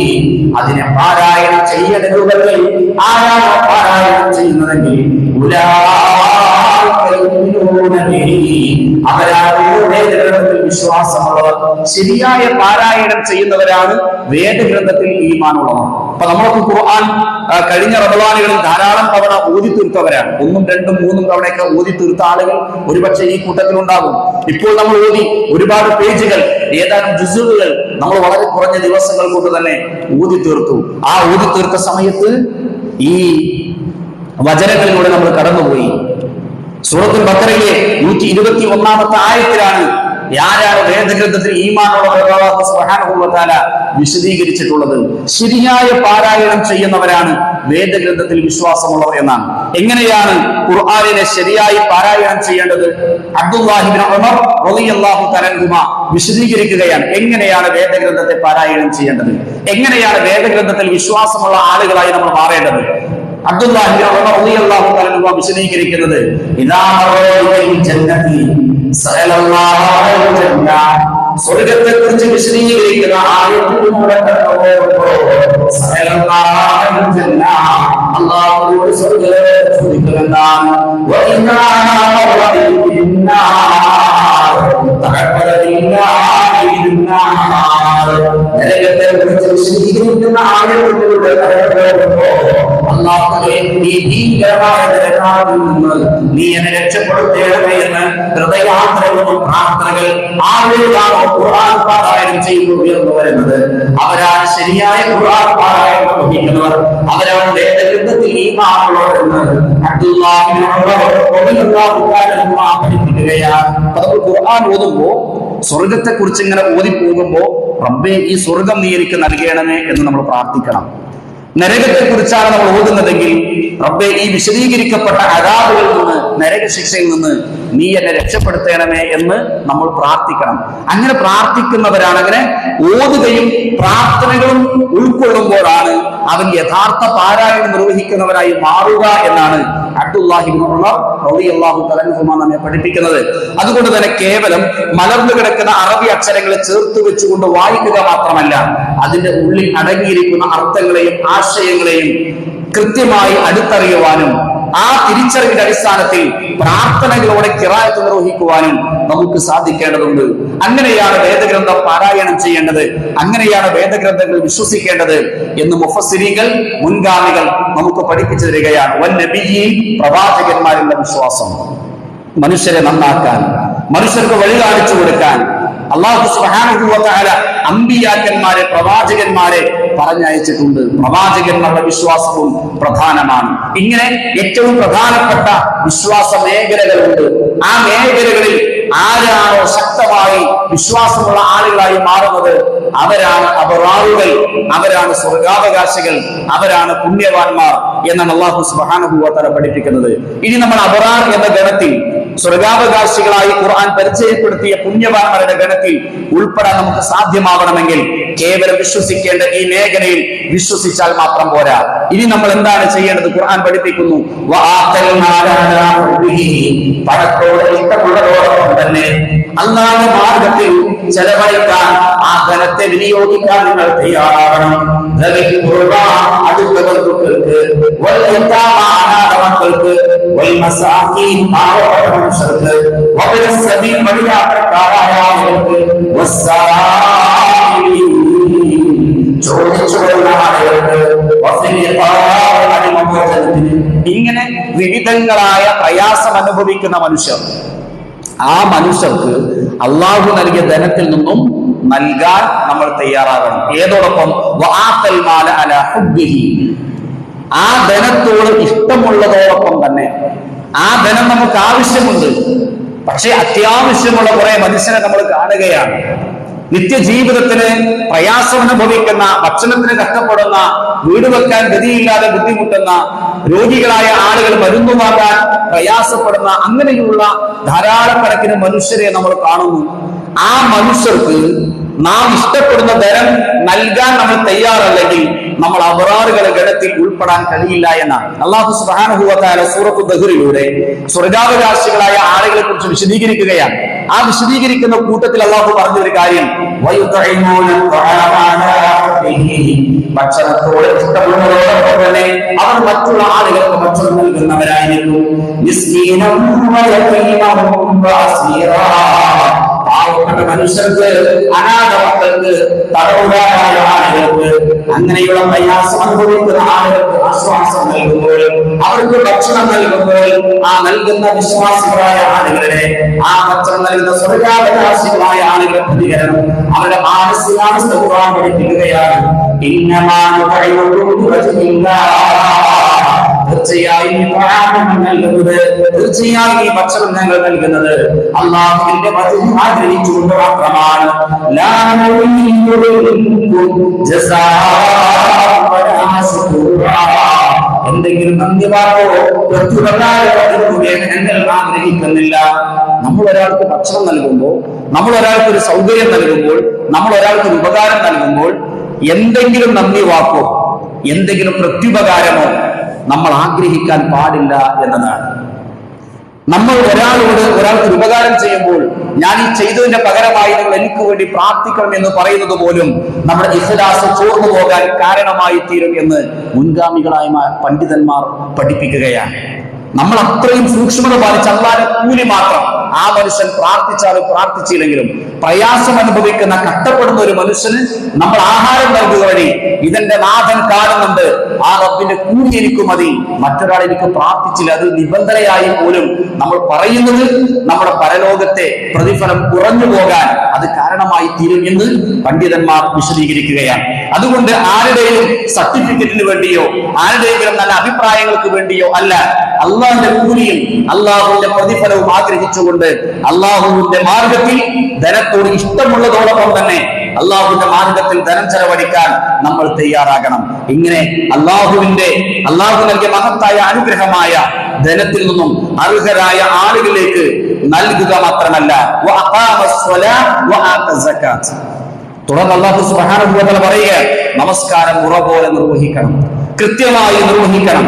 അതിനെ പാരായണം ചെയ്യേണ്ട രൂപത്തിൽ ആരാണ് പാരായണം ചെയ്യുന്നതെങ്കിൽ അവരാണ് വേദഗ്രന്ഥത്തിൽ വിശ്വാസമുള്ളവർ, ശരിയായ പാരായണം ചെയ്യുന്നവരാണ് വേദഗ്രന്ഥത്തിൽ ഈമാനുള്ളവർ. അപ്പൊ നമ്മൾക്ക് ഖുർആൻ കഴിഞ്ഞ റമളാനുകളിൽ ധാരാളം തവണ ഓതി തീർത്തവരാണ്. 1, 2, 3 തവണയൊക്കെ ഓതി തീർത്ത ആളുകൾ ഒരുപക്ഷെ ഈ കൂട്ടത്തിലുണ്ടാകും. ഇപ്പോൾ നമ്മൾ ഓതി ഒരുപാട് പേജുകൾ, ഏതാനും ജുസുകൾ നമ്മൾ വളരെ കുറഞ്ഞ ദിവസങ്ങൾ കൊണ്ട് തന്നെ ഓതി തീർത്തു. ആ ഓതി തീർത്ത സമയത്ത് ഈ വചനങ്ങളിലൂടെ നമ്മൾ കടന്നുപോയി. സൂറത്തുൽ ബഖറയിലെ 121-ാമത്തെ ആയത്തിലാണ് ആരാണ് വേദഗ്രന്ഥത്തിൽ ഈമാനുള്ളവർ അല്ലാഹു സുബ്ഹാനഹു വ തആല വിശദീകരിച്ചിട്ടുള്ളത്. ശരിയായ പാരായണം ചെയ്യുന്നവരാണ് വേദഗ്രന്ഥത്തിൽ വിശ്വാസമുള്ളവർ എന്നാണ്. എങ്ങനെയാണ് ഖുർആനിനെ ശരിയായി പാരായണം ചെയ്യേണ്ടത്? അബ്ദുല്ലാഹി ഇബ്നു ഉമർ റളിയല്ലാഹു തആല അൻഹുമ വിശദീകരിക്കുകയാണ് എങ്ങനെയാണ് വേദഗ്രന്ഥത്തെ പാരായണം ചെയ്യേണ്ടത്, എങ്ങനെയാണ് വേദഗ്രന്ഥത്തിൽ വിശ്വാസമുള്ള ആളുകളായി നമ്മൾ മാറേണ്ടത്. അബ്ദുല്ലാഹി ഇബ്നു ഉമർ റളിയല്ലാഹു തആല അൻഹു വിശദീകരിക്കുന്നത്, ഇദാ മറഅൽ ജന്നതി സഅലല്ലാഹു അൽ ജന്ന, സ്വർഗ്ഗത്തെ കുറിച്ച് വിശദീകരിക്കുന്ന ആയത്തിലൂടെ കടന്നുപോകുമ്പോൾ സഅലല്ലാഹു അൽ ജന്ന, അല്ലാഹുവോട് സ്വർഗ്ഗത്തെ ചോദിക്കുന്നതാണ്. വഇന്നാ മറഅൽ ജന്നാർ തഅബ്ബദില്ലാഹി ബിന്നാർ, നരകത്തെ കുറിച്ച് വിശദീകരിക്കുന്ന ആയത്തിലൂടെ കടന്നുപോകുമ്പോൾ അല്ലാഹുവേ നീ ഭീകരമായ നരകത്തിൽ നിന്ന് നീ എന്നെ രക്ഷപ്പെടുത്തേണമേ എന്ന് ഹൃദയാന്തരങ്ങളും പ്രാർത്ഥനകൾ ആളുകളാണ് ഖുർആൻ പാരായണം ചെയ്യുന്നു എന്ന് വരുന്നത്. അവരാണ് ശരിയായ ഖുർആൻ പാരായണം വഹിക്കുന്നവർ, അവരാണ് വേദഗ്രന്ഥത്തിൽ ഈമാനുള്ളവർ എന്ന് അബ്ദുല്ലാഹി ഇബ്നു ഉമർ റളിയല്ലാഹു തആല അൻഹു പഠിപ്പിക്കുകയാണ്. അപ്പോൾ ഖുർആൻ ഓതുമ്പോൾ സ്വർഗ്ഗത്തെ കുറിച്ച് ഇങ്ങനെ ഓതി പോകുമ്പോൾ റബ്ബേ ഈ സ്വർഗ്ഗം നീ എനിക്ക് നൽകണമേ എന്ന് നമ്മൾ പ്രാർത്ഥിക്കണം. നരകത്തെ കുറിച്ചാണ് നമ്മൾ ഓതുന്നതെങ്കിൽ റബ്ബേ ഈ വിശദീകരിക്കപ്പെട്ട അദാബുകളിൽ നിന്ന്, നരകശിക്ഷയിൽ നിന്ന് നീ എന്നെ രക്ഷപ്പെടുത്തണമേ എന്ന് നമ്മൾ പ്രാർത്ഥിക്കണം. അങ്ങനെ പ്രാർത്ഥിക്കുന്നവരാണ്, അങ്ങനെ ഓതുകയും പ്രാർത്ഥനകളും ഉൾക്കൊള്ളുമ്പോഴാണ് അവൻ യഥാർത്ഥ പാരായണം നിർവഹിക്കുന്നവരായി മാറുക എന്നാണ് അബ്ദുല്ലാഹി ഇബ്നു ഉമർ റളിയല്ലാഹു തആല അൻഹുമാ നമ്മെ പഠിപ്പിക്കുന്നത്. അതുകൊണ്ട് തന്നെ കേവലം മലർന്നു കിടക്കുന്ന അറബി അക്ഷരങ്ങളെ ചേർത്ത് വെച്ചുകൊണ്ട് വായിക്കുക മാത്രമല്ല, അതിന്റെ ഉള്ളിൽ അടങ്ങിയിരിക്കുന്ന അർത്ഥങ്ങളെയും ആശയങ്ങളെയും കൃത്യമായി അടുത്തറിയുവാനും ആ തിരിച്ചറിവിന്റെ അടിസ്ഥാനത്തിൽ പ്രാർത്ഥനകളോടെ ഖിറാഅത്ത് നിർവഹിക്കുവാനും നമുക്ക് സാധിക്കേണ്ടതുണ്ട്. അങ്ങനെയാണ് വേദഗ്രന്ഥം പാരായണം ചെയ്യേണ്ടത്, അങ്ങനെയാണ് വേദഗ്രന്ഥങ്ങൾ വിശ്വസിക്കേണ്ടത് എന്ന് മുഫസ്സിരീങ്ങൾ, മുൻഗാമികൾ നമുക്ക് പഠിപ്പിച്ചു തരികയാണ്. വന്നബിയ്യീൻ, പ്രവാചകന്മാരുടെ വിശ്വാസം മനുഷ്യരെ നന്നാക്കാൻ, മനുഷ്യർക്ക് വഴി കാണിച്ചു കൊടുക്കാൻ അല്ലാഹു സുബ്ഹാനഹു വ തആല അമ്പിയാക്കന്മാരെ, പ്രവാചകന്മാരെ പറഞ്ഞയച്ചിട്ടുണ്ട്. പ്രവാചകന്മാരുടെ വിശ്വാസവും പ്രധാനമാണ്. ഇങ്ങനെ ഏറ്റവും പ്രധാനപ്പെട്ട വിശ്വാസ മേഖലകളുണ്ട്. ആ മേഖലകളിൽ ആരാണോ ശക്തമായി വിശ്വാസമുള്ള ആളുകളായി മാറുന്നത് അവരാണ് അബറാറുകൾ, അവരാണ് സ്വർഗാവകാശികൾ, അവരാണ് പുണ്യവാന്മാർ എന്നാണ് അല്ലാഹു സുബ്ഹാനഹു വ തആല പഠിപ്പിക്കുന്നത്. ഇനി നമ്മൾ അബറാർ എന്ന ഗണത്തിൽ, സ്വർഗാവകാശികളായി ഖുർആൻ പരിചയപ്പെടുത്തിയ പുണ്യവാന്മാരുടെ ഗണത്തിൽ ഉൾപ്പെടാൻ നമുക്ക് സാധ്യമാവണമെങ്കിൽ കേവലം വിശ്വസിക്കേണ്ട ഈ മേഖലയിൽ വിശ്വസിച്ചാൽ മാത്രം പോരാ. ഇനി നമ്മൾ എന്താണ് ചെയ്യേണ്ടത്? ഖുർആൻ പഠിപ്പിക്കുന്നു, പണത്തോടെ ഇഷ്ടമുള്ളതോടൊപ്പം തന്നെ അല്ലാഹുവിന്റെ മാർഗത്തിൽ ചെലവഴിക്കാൻ, ആ ധനത്തെ വിനിയോഗിക്കാൻ നിങ്ങൾ തയ്യാറാവണം. അടുത്ത ബന്ധുക്കൾക്ക്, അനാഥമക്കൾക്ക്, വഴിയാത്രക്കാരായ ആളുകൾക്ക്, ഇങ്ങനെ വിവിധങ്ങളായ പ്രയാസം അനുഭവിക്കുന്ന മനുഷ്യർ, ആ മനുഷ്യർക്ക് അള്ളാഹു നൽകിയ ധനത്തിൽ നിന്നും നൽകാൻ നമ്മൾ തയ്യാറാകണം. ഏതോടൊപ്പം ആ ധനത്തോട് ഇഷ്ടമുള്ളതോടൊപ്പം തന്നെ, ആ ധനം നമുക്ക് ആവശ്യമുണ്ട്, പക്ഷെ അത്യാവശ്യമുള്ള കുറെ മനുഷ്യരെ നമ്മൾ കാണുകയാണ്. നിത്യജീവിതത്തിന് പ്രയാസം അനുഭവിക്കുന്ന, ഭക്ഷണത്തിന് കഷ്ടപ്പെടുന്ന, വീട് വെക്കാൻ ഗതിയില്ലാതെ ബുദ്ധിമുട്ടുന്ന, രോഗികളായ ആളുകൾ മരുന്ന് വാങ്ങാൻ പ്രയാസപ്പെടുന്ന, അങ്ങനെയുള്ള ധാരാളക്കണക്കിന് മനുഷ്യരെ നമ്മൾ കാണുന്നു. ആ മനുഷ്യർക്ക് നാം ഇഷ്ടപ്പെടുന്ന ധനം നൽകാൻ നമ്മൾ തയ്യാറല്ലെങ്കിൽ നമ്മൾ അബറാറുകളുടെ ഗണത്തിൽ ഉൾപ്പെടാൻ കഴിയില്ല എന്നാണ് അല്ലാഹു സുബ്ഹാനഹു വ തആല സൂറത്തു ദഹ്റിലൂടെ സ്വർഗാവകാശികളായ ആളുകളെ കുറിച്ച് വിശദീകരിക്കുകയാണ്. ആ വിശദീകരിക്കുന്ന കൂട്ടത്തിൽ അല്ലാഹു പറഞ്ഞൊരു കാര്യം, ഭക്ഷണത്തോട് ഇഷ്ടമുള്ളതോടൊപ്പം തന്നെ അവർ മറ്റുള്ള ആളുകൾക്ക് ഭക്ഷണം നൽകുന്നവരായിരുന്നു. പാവപ്പെട്ട മനുഷ്യർക്ക്, അനാഥ മക്കൾക്ക്, തടവുകാരായ ആളുകൾക്ക്, അങ്ങനെയുള്ള പ്രയാസം അനുഭവിക്കുന്ന ആളുകൾക്ക് ആശ്വാസം നൽകുമ്പോൾ, അവർക്ക് ഭക്ഷണം നൽകുമ്പോൾ, ആ നൽകുന്ന വിശ്വാസികളായ ആളുകളുടെ, ആ ഭക്ഷണം നൽകുന്ന സ്വർഗാവകാശികളായ ആളുകളുടെ പ്രതികരണം, അവരുടെ മാനസികാവസ്ഥ ഖുർആൻ പഠിപ്പിക്കുകയാണ്. തീർച്ചയായും ഈ ഭക്ഷണം ഞങ്ങൾ നൽകുന്നത് അല്ലാഹുവിന്റെ വചനം ആഗ്രഹിച്ചുകൊണ്ട് മാത്രമാണ്. എന്തെങ്കിലും നന്ദി വാക്കോ ഞങ്ങൾ ആഗ്രഹിക്കുന്നില്ല. നമ്മൾ ഒരാൾക്ക് ഭക്ഷണം നൽകുമ്പോൾ, നമ്മൾ ഒരാൾക്ക് ഒരു സൗകര്യം നൽകുമ്പോൾ, നമ്മൾ ഒരാൾക്ക് ഒരു ഉപകാരം നൽകുമ്പോൾ എന്തെങ്കിലും നന്ദി വാക്കോ എന്തെങ്കിലും പ്രത്യുപകാരമോ നമ്മൾ ആഗ്രഹിക്കാൻ പാടില്ല എന്നതാണ്. നമ്മൾ ഒരാൾക്ക് ഉപകാരം ചെയ്യുമ്പോൾ ഞാൻ ഈ ചെയ്തതിന്റെ പകരമായി നിങ്ങൾ എനിക്ക് വേണ്ടി പ്രാർത്ഥിക്കണം എന്ന് പറയുന്നത് പോലും നമ്മുടെ ഇഖ്ലാസ് ചോർന്നു പോകാൻ കാരണമായി തീരും എന്ന് മുൻഗാമികളായ പണ്ഡിതന്മാർ പഠിപ്പിക്കുകയാണ്. നമ്മൾ അത്രയും സൂക്ഷ്മത പാലിച്ച് അല്ലാഹുവിന്റെ കൂലി മാത്രം, ആ മനുഷ്യൻ പ്രാർത്ഥിച്ചാലും പ്രാർത്ഥിച്ചില്ലെങ്കിലും പ്രയാസം അനുഭവിക്കുന്ന, കഷ്ടപ്പെടുന്ന ഒരു മനുഷ്യന് നമ്മൾ ആഹാരം നൽകുക വഴി ഇതെന്റെ നാഥൻ കാണുന്നുണ്ട്, ആ റബ്ബിന്റെ കൂലി എനിക്ക് മതി, മറ്റൊരാൾ എനിക്ക് പ്രാർത്ഥിച്ചില്ല, അത് നിബന്ധനയായി പോലും നമ്മൾ പറയുന്നത് നമ്മുടെ പരലോകത്തെ പ്രതിഫലം കുറഞ്ഞു പോകാൻ അത് കാരണമായി തീരും എന്ന് പണ്ഡിതന്മാർ വിശദീകരിക്കുകയാണ്. അതുകൊണ്ട് ആരുടെയും സർട്ടിഫിക്കറ്റിന് വേണ്ടിയോ ആരുടെയെങ്കിലും നല്ല അഭിപ്രായങ്ങൾക്ക് വേണ്ടിയോ അല്ല, അള്ളാഹുവിന്റെ കൂലിയും അള്ളാഹുവിന്റെ പ്രതിഫലവും ആഗ്രഹിച്ചുകൊണ്ട് അള്ളാഹുവിന്റെ മാർഗത്തിൽ ധനത്തോട് ഇഷ്ടമുള്ളതോടൊപ്പം തന്നെ അള്ളാഹുവിന്റെ മാർഗത്തിൽ ധനം ചെലവഴിക്കാൻ നമ്മൾ തയ്യാറാകണം. ഇങ്ങനെ അള്ളാഹു നൽകിയ മഹത്തായ അനുഗ്രഹമായ ധനത്തിൽ നിന്നും അർഹരായ ആളുകളിലേക്ക് നൽകുക മാത്രമല്ല, തുടർന്ന് അല്ലാഹു സുബ്ഹാനഹു വ തആല പറയുക, നമസ്കാരം മുറ പോലെ നിർവഹിക്കണം, കൃത്യമായി നിർവഹിക്കണം.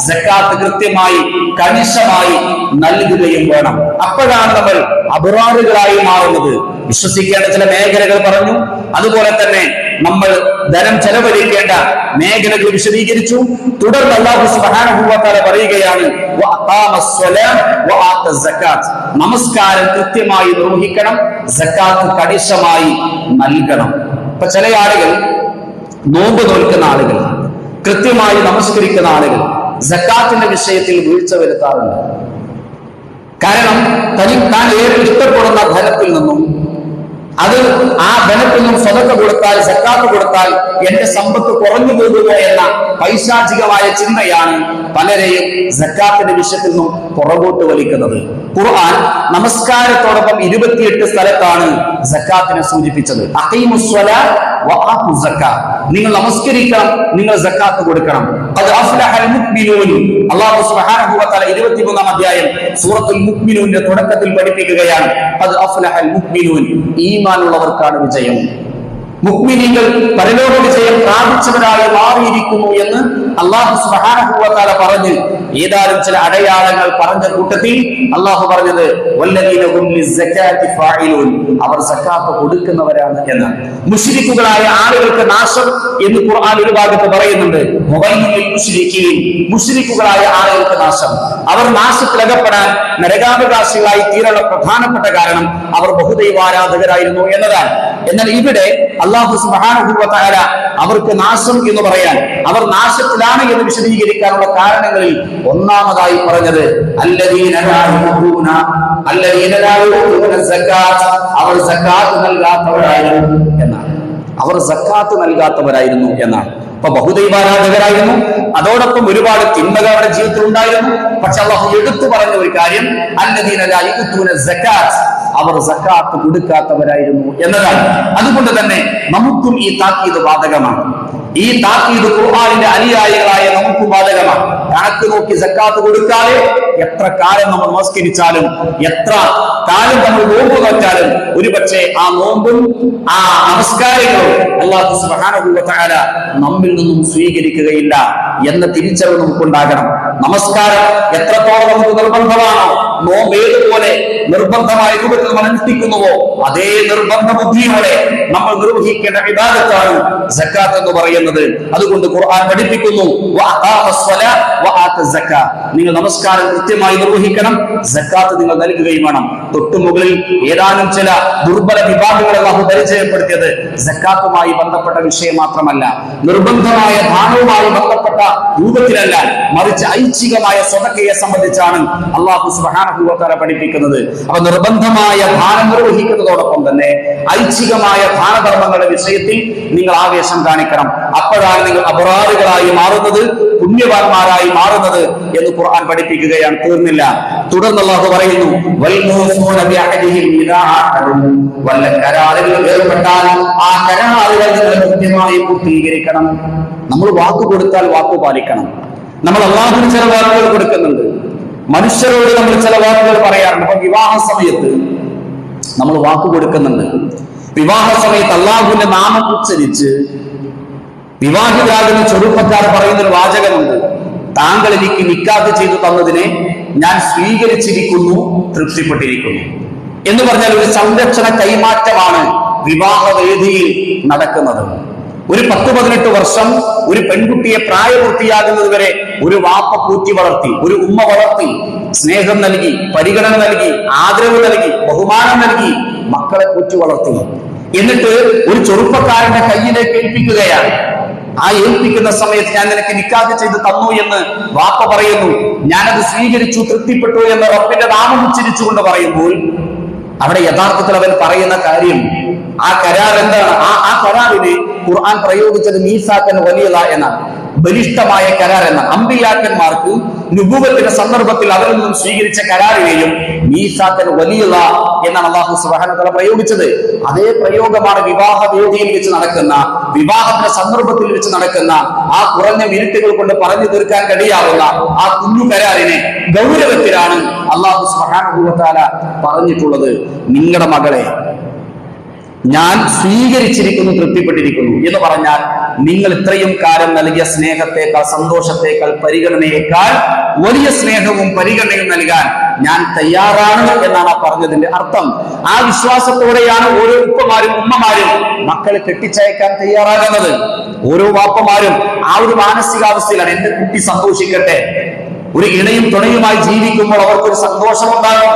സക്കാത്ത് കൃത്യമായി കണിശമായി നൽകുകയും വേണം. അപ്പോഴാണ് നമ്മൾ അബ്റാറുകളായി മാറുന്നത്. വിശ്വസിക്കേണ്ട ചില മേഖലകൾ പറഞ്ഞു, അതുപോലെ തന്നെ നമ്മൾ ധനം ചെലവഴിക്കേണ്ട മേഖലകൾ വിശദീകരിച്ചു. തുടർന്ന് അല്ലാഹു സുബ്ഹാനഹു വ തആല പറയുകയാണ്, നമസ്കാരം കൃത്യമായി നിർവഹിക്കണം, സക്കാത്ത് കണിശമായി നൽകണം. ഇപ്പൊ ചില ആളുകൾ നോമ്പ് നോൽക്കുന്ന ആളുകൾ, കൃത്യമായി നമസ്കരിക്കുന്ന ആളുകൾ സക്കാത്തിന്റെ വിഷയത്തിൽ വീഴ്ച വരുത്താറുണ്ട്. കാരണം താൻ ഏറെ ഇഷ്ടപ്പെടുന്ന ധനത്തിൽ നിന്നും ആ ധനത്തിൽ നിന്നും സ്വതക്ക കൊടുത്താൽ, സക്കാത്ത് കൊടുത്താൽ എന്റെ സമ്പത്ത് കുറഞ്ഞു പോകുമോ എന്ന പൈശാചികമായ ചിന്തയാണ് പലരെയും സക്കാത്തിന്റെ വിഷയത്തിൽ നിന്നും പുറകോട്ട് വലിക്കുന്നത്. ഖുർആൻ നമസ്കാരത്തോടൊപ്പം 28 സ്ഥലത്താണ് സക്കാത്തിനെ സൂചിപ്പിച്ചത്. നിങ്ങൾ നമസ്കരിക്കണം, നിങ്ങൾ സക്കാത്ത് കൊടുക്കണം. അല്ലാഹു സുബ്ഹാനഹു വ തആല 23-ാം അധ്യായം സൂറത്തുൽ മുഅ്മിനൂന്റെ തുടക്കത്തിൽ പഠിപ്പിക്കുകയാണ്, ഖദ് അഫ്ലഹൽ മുഅ്മിനൂൻ, ഈമാനുള്ളവർക്കാണ് വിജയം. മുഅ്മിനീങ്ങൾ പരലോക വിജയം പ്രാപിച്ചവരായി മാറിയിരിക്കുന്നു എന്ന് അല്ലാഹു സുബ്ഹാനഹു വ തആല പറഞ്ഞ് ഏതാനും ചില അടയാളങ്ങൾ പറഞ്ഞ കൂട്ടത്തിൽ അല്ലാഹു പറഞ്ഞത് വല്ലദീന ഹും ലിസ്സകാത്തി ഫാഇലൂൻ, അവർ സക്കാത്ത് കൊടുക്കുന്നവരാണ് എന്നാണ്. മുശ്രിക്കുകളായ ആളുകൾക്ക് നാശം എന്ന് ഖുർആൻ ഒരു ഭാഗത്ത് പറയുന്നുണ്ട്. മുശ്രിക്കുകളായ ആളുകൾക്ക് നാശം, അവർ നാശത്തിലകപ്പെടാൻ നരകാവകാശികളായി തീരാനുള്ള പ്രധാനപ്പെട്ട കാരണം അവർ ബഹുദൈവാരാധകരായിരുന്നു എന്നതാണ്. എന്നാൽ ഇവിടെ അല്ലാഹു സുബ്ഹാനഹു വ തആല അവർക്ക് നാശം എന്ന് പറയാൻ, അവർ നാശത്തിലാണ് എന്ന് വിശദീകരിക്കാനുള്ള കാരണങ്ങളിൽ ഒന്നാമതായി പറഞ്ഞത് അവർ സക്കാത്ത് നൽകാത്തവരായിരുന്നു എന്നാണ്. അവർ സക്കാത്ത് നൽകാത്തവരായിരുന്നു എന്നാണ്. അപ്പൊ ബഹുദൈവാരാധകരായിരുന്നു, അതോടൊപ്പം ഒരുപാട് തിന്മകൾ അവരുടെ ജീവിതത്തിൽ ഉണ്ടായിരുന്നു. പക്ഷെ അല്ലാഹു എടുത്തു പറഞ്ഞ ഒരു കാര്യം, അല്ലദീന ലാ യുഅ്തൂന സക്കാത്ത്, അവർ സക്കാത്ത് കൊടുക്കാത്തവരായിരുന്നു എന്നതാണ്. അതുകൊണ്ട് തന്നെ നമുക്കും ഈ താക്കീത് ബാധകമാണ്. ഈ താക്കീത് ഖുർആനിന്റെ അനുയായികളായ നമുക്ക് ബാധകമാണ്. കണക്ക് നോക്കി സക്കാത്ത് കൊടുക്കാതെ എത്ര കാലം നമ്മൾ നമസ്കരിച്ചാലും, എത്ര കാലം നമ്മൾ നോമ്പ് നോറ്റാലും ഒരുപക്ഷെ ആ നോമ്പും ആ നമസ്കാരങ്ങളും അല്ലാഹു സുബ്ഹാനഹു വ തആല നമ്മിൽ നിന്നും സ്വീകരിക്കുകയില്ല എന്ന തിരിച്ചറിവ് നമുക്കുണ്ടാകണം. നമസ്കാരം എത്രത്തോളം നമുക്ക് നിർബന്ധമാണോ, നോമ്പ് ഏതുപോലെ നിർബന്ധമായ രൂപത്തിൽ നമ്മൾ അനുഷ്ഠിക്കുന്നുവോ അതേ നിർബന്ധ ബുദ്ധിയോടെ നമ്മൾ നിർവഹിക്കേണ്ട ഇബാദത്താണ് സക്കാത്ത് എന്ന് പറയുന്നത്. അതുകൊണ്ട് ഖുർആൻ പഠിപ്പിക്കുന്നു, നിങ്ങൾ നമസ്കാരം കൃത്യമായി നിർവഹിക്കണം, സക്കാത്ത് നിങ്ങൾ നൽകുകയും വേണം. തൊട്ടു മുകളിൽ ഏതാനും ചില ദുർബല വിഭാഗങ്ങൾ അല്ലാഹു പരിചയപ്പെടുത്തിയത് സക്കാത്തുമായി ബന്ധപ്പെട്ട വിഷയം മാത്രമല്ല, നിർബന്ധമായ ദാനവുമായി ബന്ധപ്പെട്ട രൂപത്തിലല്ല, മറിച്ച് ഐച്ഛികമായ സ്വതക്കയെ സംബന്ധിച്ചാണ് അല്ലാഹു സുബ്ഹാനഹു വ തആല പഠിപ്പിക്കുന്നത്. അപ്പൊ നിർബന്ധമായ ദാനം നിർവഹിക്കുന്നതോടൊപ്പം തന്നെ ഐച്ഛികമായ ദാനധർമ്മങ്ങളുടെ വിഷയത്തിൽ നിങ്ങൾ ആവേശം കാണിക്കണം. അപ്പോഴാണ് നിങ്ങൾ അബ്റാറുകളായി മാറുന്നത്, പുണ്യവാന്മാരായി മാറുന്നത് എന്ന് ഖുർആൻ പഠിപ്പിക്കുകയാണ്. തീർന്നില്ല, തുടർന്ന് അല്ലാഹു പറയുന്നു, വല്ല കരാറുകൾ ഏർപ്പെട്ടാൽ ആ കരാറുകൾ നിങ്ങൾ കൃത്യമായി പൂർത്തീകരിക്കണം. നമ്മൾ വാക്ക് കൊടുത്താൽ വാക്ക് പാലിക്കണം. നമ്മൾ അല്ലാഹുവിന് ചില വാക്കുകൾ കൊടുക്കുന്നുണ്ട്, മനുഷ്യരോട് നമ്മൾ ചില വാക്കുകൾ പറയാറുണ്ട്. അപ്പൊ വിവാഹ സമയത്ത് നമ്മൾ വാക്ക് കൊടുക്കുന്നുണ്ട്. വിവാഹ സമയത്ത് അല്ലാഹുവിന്റെ നാമം ഉച്ചരിച്ച് വിവാഹിതരാകുന്ന ചെറുപ്പക്കാർ പറയുന്നൊരു വാചകമുണ്ട്, താങ്കൾ എനിക്ക് നിക്കാഹ് ചെയ്തു തന്നതിനെ ഞാൻ സ്വീകരിച്ചിരിക്കുന്നു, തൃപ്തിപ്പെട്ടിരിക്കുന്നു എന്ന് പറഞ്ഞാൽ ഒരു സംരക്ഷണ കൈമാറ്റമാണ് വിവാഹവേദിയിൽ നടക്കുന്നത്. ഒരു 10-18 വർഷം ഒരു പെൺകുട്ടിയെ പ്രായപൂർത്തിയാകുന്നത് വരെ ഒരു വാപ്പ പൂറ്റി വളർത്തി, ഒരു ഉമ്മ വളർത്തി, സ്നേഹം നൽകി, പരിഗണന നൽകി, ആദരവ് നൽകി, ബഹുമാനം നൽകി മക്കളെ പൂറ്റി വളർത്തി. എന്നിട്ട് ഒരു ചെറുപ്പക്കാരന്റെ കയ്യിലേക്ക് ഏൽപ്പിക്കുകയാണ്. ആ ഏൽപ്പിക്കുന്ന സമയത്ത് ഞാൻ നിനക്ക് നിക്കാഹ് ചെയ്ത് തന്നു എന്ന് വാപ്പ പറയുന്നു, ഞാനത് സ്വീകരിച്ചു, തൃപ്തിപ്പെട്ടു എന്ന് റബ്ബിന്റെ നാമം ഉച്ചരിച്ചുകൊണ്ട് പറയുമ്പോൾ അവിടെ യഥാർത്ഥത്തിൽ അവൻ പറയുന്ന കാര്യം, ആ കരാർ എന്താണ്? ആ കരാറിന് ഖുർആൻ പ്രയോഗിച്ചത് മീസാക്കൻ വലിയത എന്നാണ്, ബലിഷ്ഠമായ കരാർ എന്നാണ്. അമ്പിയാക്കന്മാർക്ക് നുബുവത്തിന്റെ സന്ദർഭത്തിൽ അവരിൽ നിന്നും സ്വീകരിച്ച കരാറിനെയും മീസാക്കൻ വലിയത എന്നാണ് അല്ലാഹു സുബ്ഹാനഹു വ തആല പ്രയോഗിച്ചത്. അതേ പ്രയോഗമാണ് വിവാഹ വേദിയിൽ വെച്ച് നടക്കുന്ന, വിവാഹത്തിന്റെ സന്ദർഭത്തിൽ വെച്ച് നടക്കുന്ന ആ കുറഞ്ഞ മിനിറ്റുകൾ കൊണ്ട് പറഞ്ഞു തീർക്കാൻ കഴിയാവുന്ന ആ കുഞ്ഞു കരാറിനെ ഗൗരവത്തിലാണ് അല്ലാഹു സുബ്ഹാനഹു വ തആല പറഞ്ഞിട്ടുള്ളത്. നിങ്ങളുടെ മകളെ ഞാൻ സ്വീകരിച്ചിരിക്കുന്നു, തൃപ്തിപ്പെട്ടിരിക്കുന്നു എന്ന് പറഞ്ഞാൽ നിങ്ങൾ ഇത്രയും കാലം നൽകിയ സ്നേഹത്തെക്കാൾ, സന്തോഷത്തെക്കാൾ, പരിഗണനയേക്കാൾ വലിയ സ്നേഹവും പരിഗണനയും നൽകാൻ ഞാൻ തയ്യാറാണ് എന്നാണ് പറഞ്ഞതിന്റെ അർത്ഥം. ആ വിശ്വാസത്തോടെയാണ് ഓരോ ഉപ്പമാരും ഉമ്മമാരും മക്കളെ കെട്ടിച്ചയക്കാൻ തയ്യാറാകുന്നത്. ഓരോ വാപ്പമാരും ആ ഒരു മാനസികാവസ്ഥയിലാണ്, എന്റെ കുട്ടി സന്തോഷിക്കട്ടെ. ഒരു ഇണയും തുണയുമായി ജീവിക്കുമ്പോൾ അവർക്കൊരു സന്തോഷമുണ്ടാകും.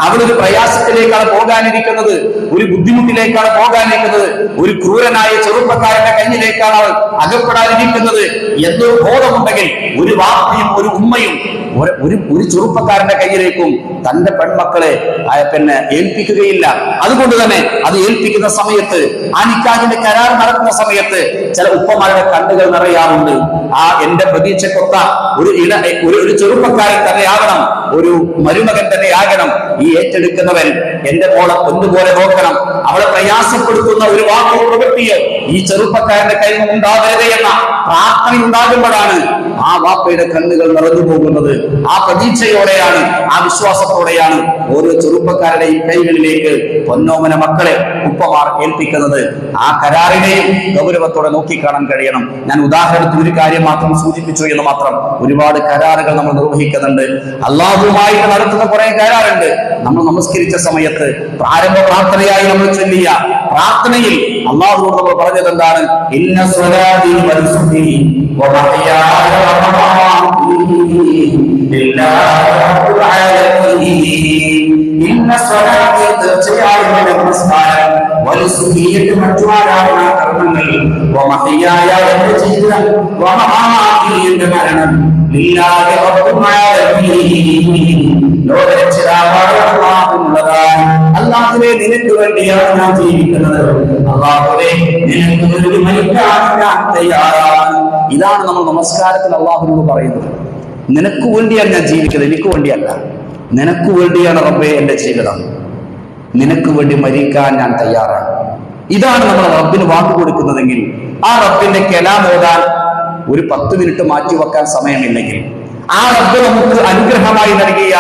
അവളൊരു പ്രയാസത്തിലേക്കാണ് പോകാനിരിക്കുന്നത്, ഒരു ബുദ്ധിമുട്ടിലേക്കാണ് പോകാനിരിക്കുന്നത്, ഒരു ക്രൂരനായ ചെറുപ്പക്കാരന്റെ കയ്യിലേക്കാണ് അവൾ അകപ്പെടാനിരിക്കുന്നത് എന്നൊരു ബോധമുണ്ടെങ്കിൽ ഒരു വാപ്പയും ഒരു ഉമ്മയും ഒരു ചെറുപ്പക്കാരന്റെ കയ്യിലേക്കും തന്റെ പെൺമക്കളെ ഏൽപ്പിക്കുകയില്ല. അതുകൊണ്ട് തന്നെ അത് ഏൽപ്പിക്കുന്ന സമയത്ത്, ആ നിക്കാഹിന്റെ കരാർ നടക്കുന്ന സമയത്ത് ചില ഉപ്പമാരുടെ കണ്ണുകൾ നിറയാറുണ്ട്. ആ എന്റെ പ്രതീക്ഷക്കൊത്ത ഒരു ചെറുപ്പക്കാരൻ തന്നെയാകണം, ഒരു മരുമകൻ തന്നെയാകണം ഈ ഏറ്റെടുക്കുന്നവൻ. എന്റെ മോളെ ഒന്നുപോലെ നോക്കണം, അവളെ പ്രയാസപ്പെടുത്തുന്ന ഒരു വാക്കോ പ്രവൃത്തിയോ ഈ ചെറുപ്പക്കാരന്റെ കയ്യിൽ ഉണ്ടാകരുത് എന്ന പ്രാർത്ഥന ഉണ്ടാകുമ്പോഴാണ് ആ വാപ്പയുടെ കണ്ണുകൾ നിറഞ്ഞു പോകുന്നത്. ആ പ്രതീക്ഷയോടെയാണ്, ആ വിശ്വാസത്തോടെയാണ് ഓരോ ചെറുപ്പക്കാരുടെയും കൈകളിലേക്ക് പൊന്നോമന മക്കളെ ഉപ്പമാർ ഏൽപ്പിക്കുന്നത്. ആ കരാറിനെയും ഗൗരവത്തോടെ നോക്കിക്കാണാൻ കഴിയണം. ഞാൻ ഉദാഹരണത്തിന് ഒരു കാര്യം മാത്രം സൂചിപ്പിച്ചു എന്ന് മാത്രം. ഒരുപാട് കരാറുകൾ നമ്മൾ നിർവഹിക്കുന്നുണ്ട്. അല്ലാഹുവുമായിട്ട് നടത്തുന്ന കുറെ കരാറുണ്ട്. നമ്മൾ നമസ്കരിച്ച സമയത്ത് പ്രാരംഭ പ്രാർത്ഥനയായി നമ്മൾ ചൊല്ലിയ പ്രാർത്ഥനയിൽ അല്ലാഹുവോട് നമ്മൾ പറഞ്ഞത് എന്താണ്? ഇന്ന സ്വലാത്തി വനുസുക്കി വമഹ്യായ വമമാതി ലില്ലാഹി റബ്ബിൽ ആലമീൻ. ഇന്ന സ്വലാത്തി, തീർച്ചയായും എന്റെ നമസ്കാരം, വനുസുക്കി എന്റെ മറ്റു ആരാധനാ കർമ്മങ്ങൾ, വമഹ്യായ എന്റെ ജീവിതം, വമമാതി എന്റെ മരണം, ലില്ലാഹി റബ്ബിൽ ആലമീൻ, ലോകരക്ഷിതാവായ അല്ലാഹുവിനുള്ളതാണ്. അല്ലാഹുവേ, നിനക്ക് വേണ്ടിയാണ് ഞാൻ ജീവിക്കുന്നത്. അല്ലാഹുവേ, നിനക്ക് വേണ്ടി മരിക്കാൻ ഞാൻ തയ്യാറാണ്. ഇതാണ് നമ്മൾ നമസ്കാരത്തിൽ അല്ലാഹുവിനോട് പറയുന്നത്. നിനക്ക് വേണ്ടിയാണ് ഞാൻ ജീവിക്കുന്നത്, എനിക്ക് വേണ്ടിയല്ല. നിനക്ക് വേണ്ടിയാണ് റബ്ബേ എന്റെ ജീവിതം, നിനക്ക് വേണ്ടി മരിക്കാൻ ഞാൻ തയ്യാറാണ്. ഇതാണ് നമ്മൾ റബ്ബിന് വാക്ക് കൊടുക്കുന്നതെങ്കിൽ, ആ റബ്ബിന്റെ കലാം ഓതാൻ ഒരു 10 മിനിറ്റ് മാറ്റിവെക്കാൻ സമയമില്ലെങ്കിൽ, ആ റബ്ബ് നമുക്ക് അനുഗ്രഹമായി നൽകിയ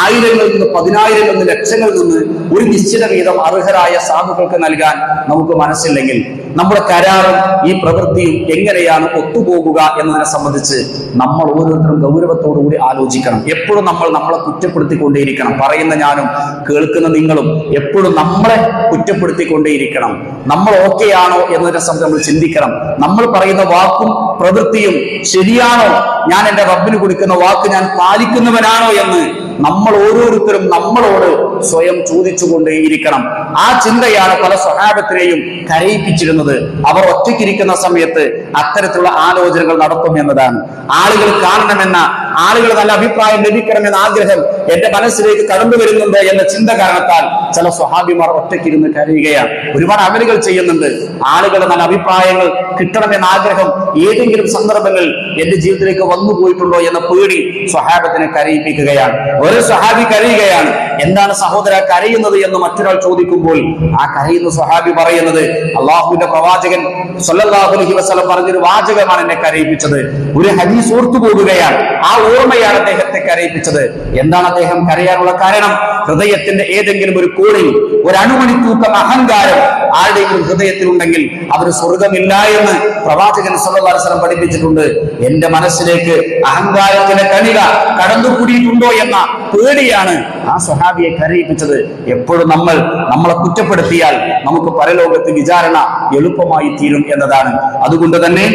ആയിരങ്ങളിൽ നിന്ന്, 10,000 നിന്ന്, ലക്ഷങ്ങളിൽ നിന്ന് ഒരു നിശ്ചിത വീതം അർഹരായ സാധുക്കൾക്ക് നൽകാൻ നമുക്ക് മനസ്സില്ലെങ്കിൽ, നമ്മുടെ കരാറും ഈ പ്രവൃത്തിയും എങ്ങനെയാണ് ഒത്തുപോകുക എന്നതിനെ സംബന്ധിച്ച് നമ്മൾ ഓരോരുത്തരും ഗൗരവത്തോടുകൂടി ആലോചിക്കണം. എപ്പോഴും നമ്മളെ കുറ്റപ്പെടുത്തിക്കൊണ്ടേയിരിക്കണം. പറയുന്ന ഞാനും കേൾക്കുന്ന നിങ്ങളും എപ്പോഴും നമ്മളെ കുറ്റപ്പെടുത്തിക്കൊണ്ടേയിരിക്കണം. നമ്മൾ ഓക്കെയാണോ എന്നതിനെ സംബന്ധിച്ച് നമ്മൾ ചിന്തിക്കണം. നമ്മൾ പറയുന്ന വാക്കും പ്രവൃത്തിയും ശരിയാണോ, ഞാൻ എന്റെ റബ്ബിന് കൊടുക്കുന്ന വാക്ക് ഞാൻ പാലിക്കുന്നവനാണോ എന്ന് നമ്മൾ ഓരോരുത്തരും നമ്മളോട് സ്വയം ചോദിച്ചുകൊണ്ടേയിരിക്കണം. ആ ചിന്തയാണ് പല സ്വഹാബത്തിനെയും കരയിപ്പിച്ചിരുന്നത്. അവർ ഒറ്റയ്ക്കിരിക്കുന്ന സമയത്ത് അത്തരത്തിലുള്ള ആലോചനകൾ നടത്തും എന്നതാണ്. ആളുകൾ കാണണമെന്ന, ആളുകൾ നല്ല അഭിപ്രായം ലഭിക്കണമെന്ന ആഗ്രഹം എന്റെ മനസ്സിലേക്ക് കടന്നു വരുന്നുണ്ട് എന്ന ചിന്ത കാരണത്താൽ ചില സ്വഹാബിമാർ ഒറ്റയ്ക്കിരുന്ന് കരയുകയാണ്. ഒരുപാട് അമലുകൾ ചെയ്യുന്നുണ്ട്. ആളുകളുടെ നല്ല അഭിപ്രായങ്ങൾ കിട്ടണമെന്ന ആഗ്രഹം ഏതെങ്കിലും സന്ദർഭങ്ങളിൽ എന്റെ ജീവിതത്തിലേക്ക് വന്നു പോയിട്ടുണ്ടോ എന്ന പേടി സ്വഹാബത്തിനെ കരയിപ്പിക്കുകയാണ്. ഒരു സ്വഹാബി കരയുകയാണ്. എന്താണ് സഹോദര കരയുന്നത് എന്ന് മറ്റൊരാൾ ചോദിക്കുമ്പോൾ ആ കരയുന്ന സ്വഹാബി പറയുന്നത്, അള്ളാഹുവിന്റെ പ്രവാചകൻ സ്വല്ലല്ലാഹു അലൈഹി വസല്ലം പറഞ്ഞൊരു വാചകമാണ് എന്നെ കരയിപ്പിച്ചത്. ഒരു ഹദീസ് ഓർത്തുപോകുകയാണ്. ആ ഓർമ്മയാണ് അദ്ദേഹത്തെ കരയിപ്പിച്ചത്. എന്താണ് അദ്ദേഹം കരയാനുള്ള കാരണം? ഹൃദയത്തിന്റെ ഏതെങ്കിലും ഒരു കോണിൽ ഒരു അണുമണി തൂക്കം അഹങ്കാരം ആരുടെയെങ്കിലും ഹൃദയത്തിലുണ്ടെങ്കിൽ അവന് സ്വർഗമില്ല എന്ന് പ്രവാചകൻ സ്വല്ലല്ലാഹു അലൈഹി വസല്ലം പഠിപ്പിച്ചിട്ടുണ്ട്. എന്റെ മനസ്സിലേക്ക് അഹങ്കാരത്തിന്റെ കണിക കടന്നുകൂടിയിട്ടുണ്ടോ എന്ന പേടിയാണ് ആ സ്വഹാബിയെ കരയിപ്പിച്ചത്. എപ്പോഴും നമ്മളെ കുറ്റപ്പെടുത്തിയാൽ നമുക്ക് പരലോകത്ത് വിചാരണ എളുപ്പമായി തീരും എന്നതാണ്. അതുകൊണ്ട് തന്നെ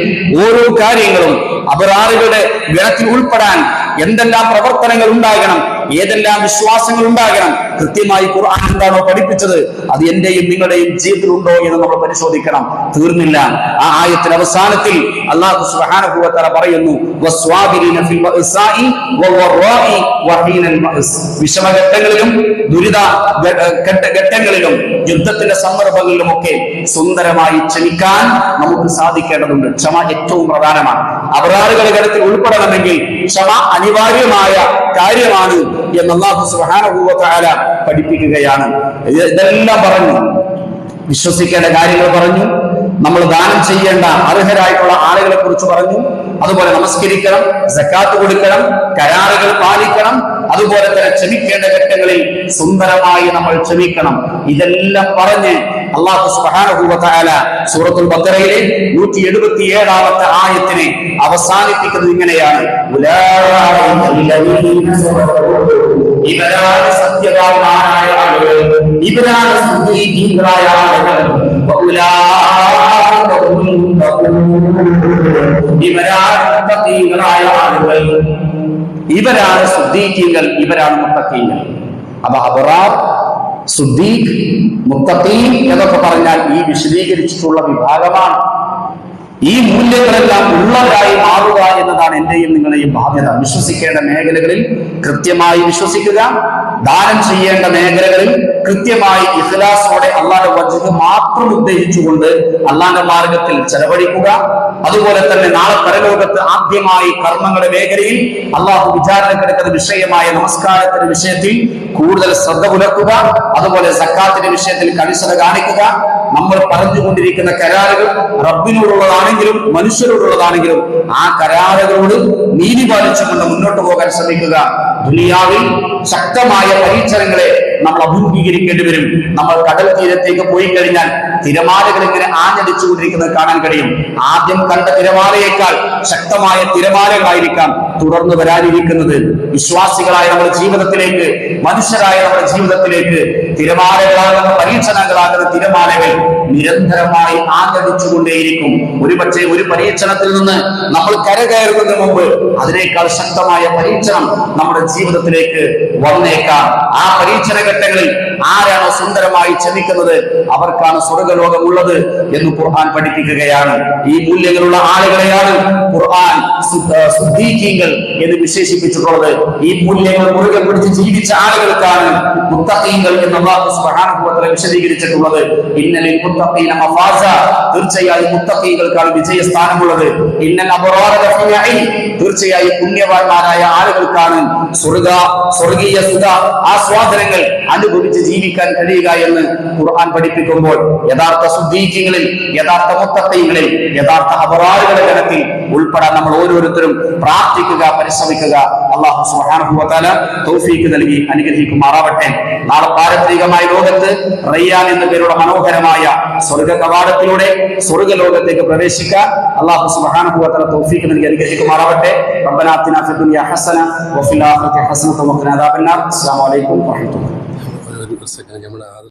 ഓരോ കാര്യങ്ങളും അബറാറുകളുടെ ഗണത്തിൽ ഉൾപ്പെടാൻ എന്തെല്ലാം പ്രവർത്തനങ്ങൾ ഉണ്ടാകണം, ഏതെല്ലാം വിശ്വാസങ്ങൾ ഉണ്ടാകണം, കൃത്യമായി ഖുർആൻ എന്താണോ പഠിപ്പിച്ചത് അത് എന്റെയും നിങ്ങളുടെയും ജീവിതത്തിലുണ്ടോ എന്ന് നമ്മൾ പരിശോധിക്കണം. തീർന്നില്ല. ആ ആയത്തിന്റെ അവസാനത്തിൽ അല്ലാഹു സുബ്ഹാനഹു വ തആല പറയുന്നു, വസ്വാബിരീന ഫിൽ ബഅസാഇ വവറാഇ വഹീനൽ ബഅസ്. വിഷമഘട്ടങ്ങളിലും ദുരിത ഘട്ടങ്ങളിലും യുദ്ധത്തിന്റെ സന്ദർഭങ്ങളിലുമൊക്കെ സുന്ദരമായി ക്ഷമിക്കാൻ നമുക്ക് സാധിക്കേണ്ടതുണ്ട്. ക്ഷമ ഏറ്റവും പ്രധാനമാണ്. അബ്റാറുകളുടെ ഗണത്തിൽ ഉൾപ്പെടണമെങ്കിൽ ക്ഷമ അനിവാര്യമായ കാര്യമാണ് എന്ന് അല്ലാഹു സുബ്ഹാനഹു വ തആല പഠിപ്പിക്കുകയാണ്. ഇതെല്ലാം പറഞ്ഞു, വിശ്വസിക്കേണ്ട കാര്യങ്ങൾ പറഞ്ഞു, നമ്മൾ ദാനം ചെയ്യേണ്ട അർഹരായിട്ടുള്ള ആളുകളെ കുറിച്ച് പറഞ്ഞു, അതുപോലെ നമസ്കരിക്കണം, സക്കാത്ത് കൊടുക്കണം, കരാറുകൾ പാലിക്കണം, അതുപോലെ തന്നെ ക്ഷമിക്കേണ്ട ഘട്ടങ്ങളിൽ സുന്ദരമായി നമ്മൾ ക്ഷമിക്കണം. ഇതെല്ലാം പറഞ്ഞ് അല്ലാഹു സുബ്ഹാനഹു വ തആല സൂറത്തുൽ ബഖറയിലെ 177-ാമത്തെ ആയത്തിനെ അവസാനിപ്പിക്കുന്നത് ഇങ്ങനെയാണ്: ഇവരാണ് സത്യവാന്മാരായ ആളുകൾ, ഇവരാണ് സദ്ദീഖീങ്ങളായ ആളുകൾ, ഇവരാണ് മുത്തഖീങ്ങളായ ആളുകൾ, ഇവരാണ് സുദ്ദീഖീങ്ങൾ, ഇവരാണ് മുത്തഖീങ്ങൾ. അപ്പൊ അബ്റാർ, സുദ്ദീഖ്, മുത്തഖീൻ എന്നൊക്കെ പറഞ്ഞാൽ ഈ വിശദീകരിച്ചിട്ടുള്ള വിഭാഗമാണ്. ഈ മൂല്യങ്ങളെല്ലാം ഉള്ളവരായി മാറുക എന്നതാണ് എന്റെയും നിങ്ങളുടെയും ബാധ്യത. വിശ്വസിക്കേണ്ട മേഖലകളിൽ കൃത്യമായി വിശ്വസിക്കുക, ദാനം ചെയ്യേണ്ട മേഖലകളിൽ കൃത്യമായി ഇഖ്ലാസോടെ അല്ലാഹുവിന്റെ വജ്ഹ് മാത്രം ഉദ്ദേശിച്ചുകൊണ്ട് അല്ലാഹുവിന്റെ മാർഗത്തിൽ ചെലവഴിക്കുക. അതുപോലെ തന്നെ നാളെ പരലോകത്ത് ആദ്യമായി കർമ്മങ്ങളുടെ മേഖലയിൽ അല്ലാഹു വിചാരണക്കെടുക്കുന്ന വിഷയമായ നമസ്കാരത്തിന്റെ വിഷയത്തിൽ കൂടുതൽ ശ്രദ്ധ പുലർത്തുക. അതുപോലെ സക്കാത്തിന്റെ വിഷയത്തിൽ കണിശത കാണിക്കുക. നമ്മൾ പറഞ്ഞുകൊണ്ടിരിക്കുന്ന കരാറുകൾ റബ്ബിനോടുള്ളതാണെങ്കിലും മനുഷ്യരോടുള്ളതാണെങ്കിലും ആ കരാറുകളോട് നീതി പാലിച്ചുകൊണ്ട് മുന്നോട്ട് പോകാൻ ശ്രമിക്കുക. ദുനിയാവിൽ ശക്തമായ പരീക്ഷണങ്ങളെ നമ്മൾ അഭിമുഖീകരിക്കേണ്ടി വരും. നമ്മൾ കടൽ തീരത്തേക്ക് പോയി കഴിഞ്ഞാൽ തിരമാലകൾ ഇങ്ങനെ ആഞ്ഞടിച്ചുകൊണ്ടിരിക്കുന്നത് കാണാൻ കഴിയും. ആദ്യം കണ്ട തിരമാലയേക്കാൾ ശക്തമായ തിരമാലകളായിരിക്കാം തുടർന്ന് വരാനിരിക്കുന്നത്. വിശ്വാസികളായ നമ്മുടെ ജീവിതത്തിലേക്ക്, മനുഷ്യരായ നമ്മുടെ ജീവിതത്തിലേക്ക് തിരമാലകളാകുന്ന, പരീക്ഷണങ്ങളാകുന്ന തിരമാലകൾ നിരന്തരമായി ആഞ്ഞടിച്ചുകൊണ്ടേയിരിക്കും. ഒരുപക്ഷെ ഒരു പരീക്ഷണത്തിൽ നിന്ന് നമ്മൾ കരകയറുന്നതിന് മുമ്പ് അതിനേക്കാൾ ശക്തമായ പരീക്ഷണം നമ്മുടെ ജീവിതത്തിലേക്ക് വന്നേക്കാം. ആ പരീക്ഷണ ഘട്ടങ്ങളിൽ ആരാണോ സുന്ദരമായി ക്ഷമിക്കുന്നത് അവർക്കാണ് സ്വർഗ്ഗലോകമുള്ളത് എന്ന് ഖുർആൻ പഠിപ്പിക്കുകയാണ്. ഈ മൂല്യങ്ങളുള്ള ആളുകളെയാണ് ഖുർആൻ സുദ്ദീഖീങ്ങൾ എന്ന് വിശേഷിപ്പിച്ചിട്ടുള്ളത്. ഈ മൂല്യങ്ങൾ മുറുകെ പിടിച്ച് ജീവിച്ച ആളുകൾക്കാണ് മുത്തഖീങ്ങൾ എന്ന് അല്ലാഹു സുബ്ഹാനഹു വ തആല വിശദീകരിച്ചിട്ടുള്ളത്. ഇന്നലിൽ മുത്തഖീന മഫാസ, തീർച്ചയായും മുത്തഖീകൾക്കാണ് വിജയസ്ഥാനമുള്ളത്. ഇന്നൽ അബ്റാറ ലഫീ നഈം, തീർച്ചയായും പുണ്യവാന്മാരായ ആളുകൾക്കാണ് സ്വർഗീയ സുഖ ആസ്വാദനങ്ങൾ അനുഭവിച്ച് ജീവിക്കാൻ കഴിയുക എന്ന് ഖുർആൻ പഠിപ്പിക്കുമ്പോൾ യഥാർത്ഥ സുദ്ദീഖീങ്ങളിൽ, യഥാർത്ഥ മുത്തഖീങ്ങളിൽ, യഥാർത്ഥ അബ്റാറുകളുടെ ഗണത്തിൽ ഉൾപ്പെടാൻ നമ്മൾ ഓരോരുത്തരും പ്രാർത്ഥിക്കുക, പരിശ്രമിക്കുക. അല്ലാഹു സുബ്ഹാനഹു വ തആല തൗഫീഖ് നൽകി അനുഗ്രഹിക്കുമാറാവട്ടെ. നാളെ പാരത്രികമായ ലോകത്ത് റയ്യാൻ എന്ന പേരുള്ള മനോഹരമായ സ്വർഗ കവാടത്തിലൂടെ സ്വർഗ്ഗലോകത്തേക്ക് പ്രവേശിക്കാൻ അല്ലാഹു സുബ്ഹാനഹു വ തആല തൗഫീഖ് നൽകി അനുഗ്രഹിക്കുമാറാവട്ടെ. റബ്ബനാ ആതിനാ ഫിദ് ദുനിയ ഹസന വഫിൽ ആഖിറതി ഹസനത വഖിനാ അദാബന്നാർ. അസ്സലാമു അലൈക്കും വറഹ്മത്തുള്ളാഹി.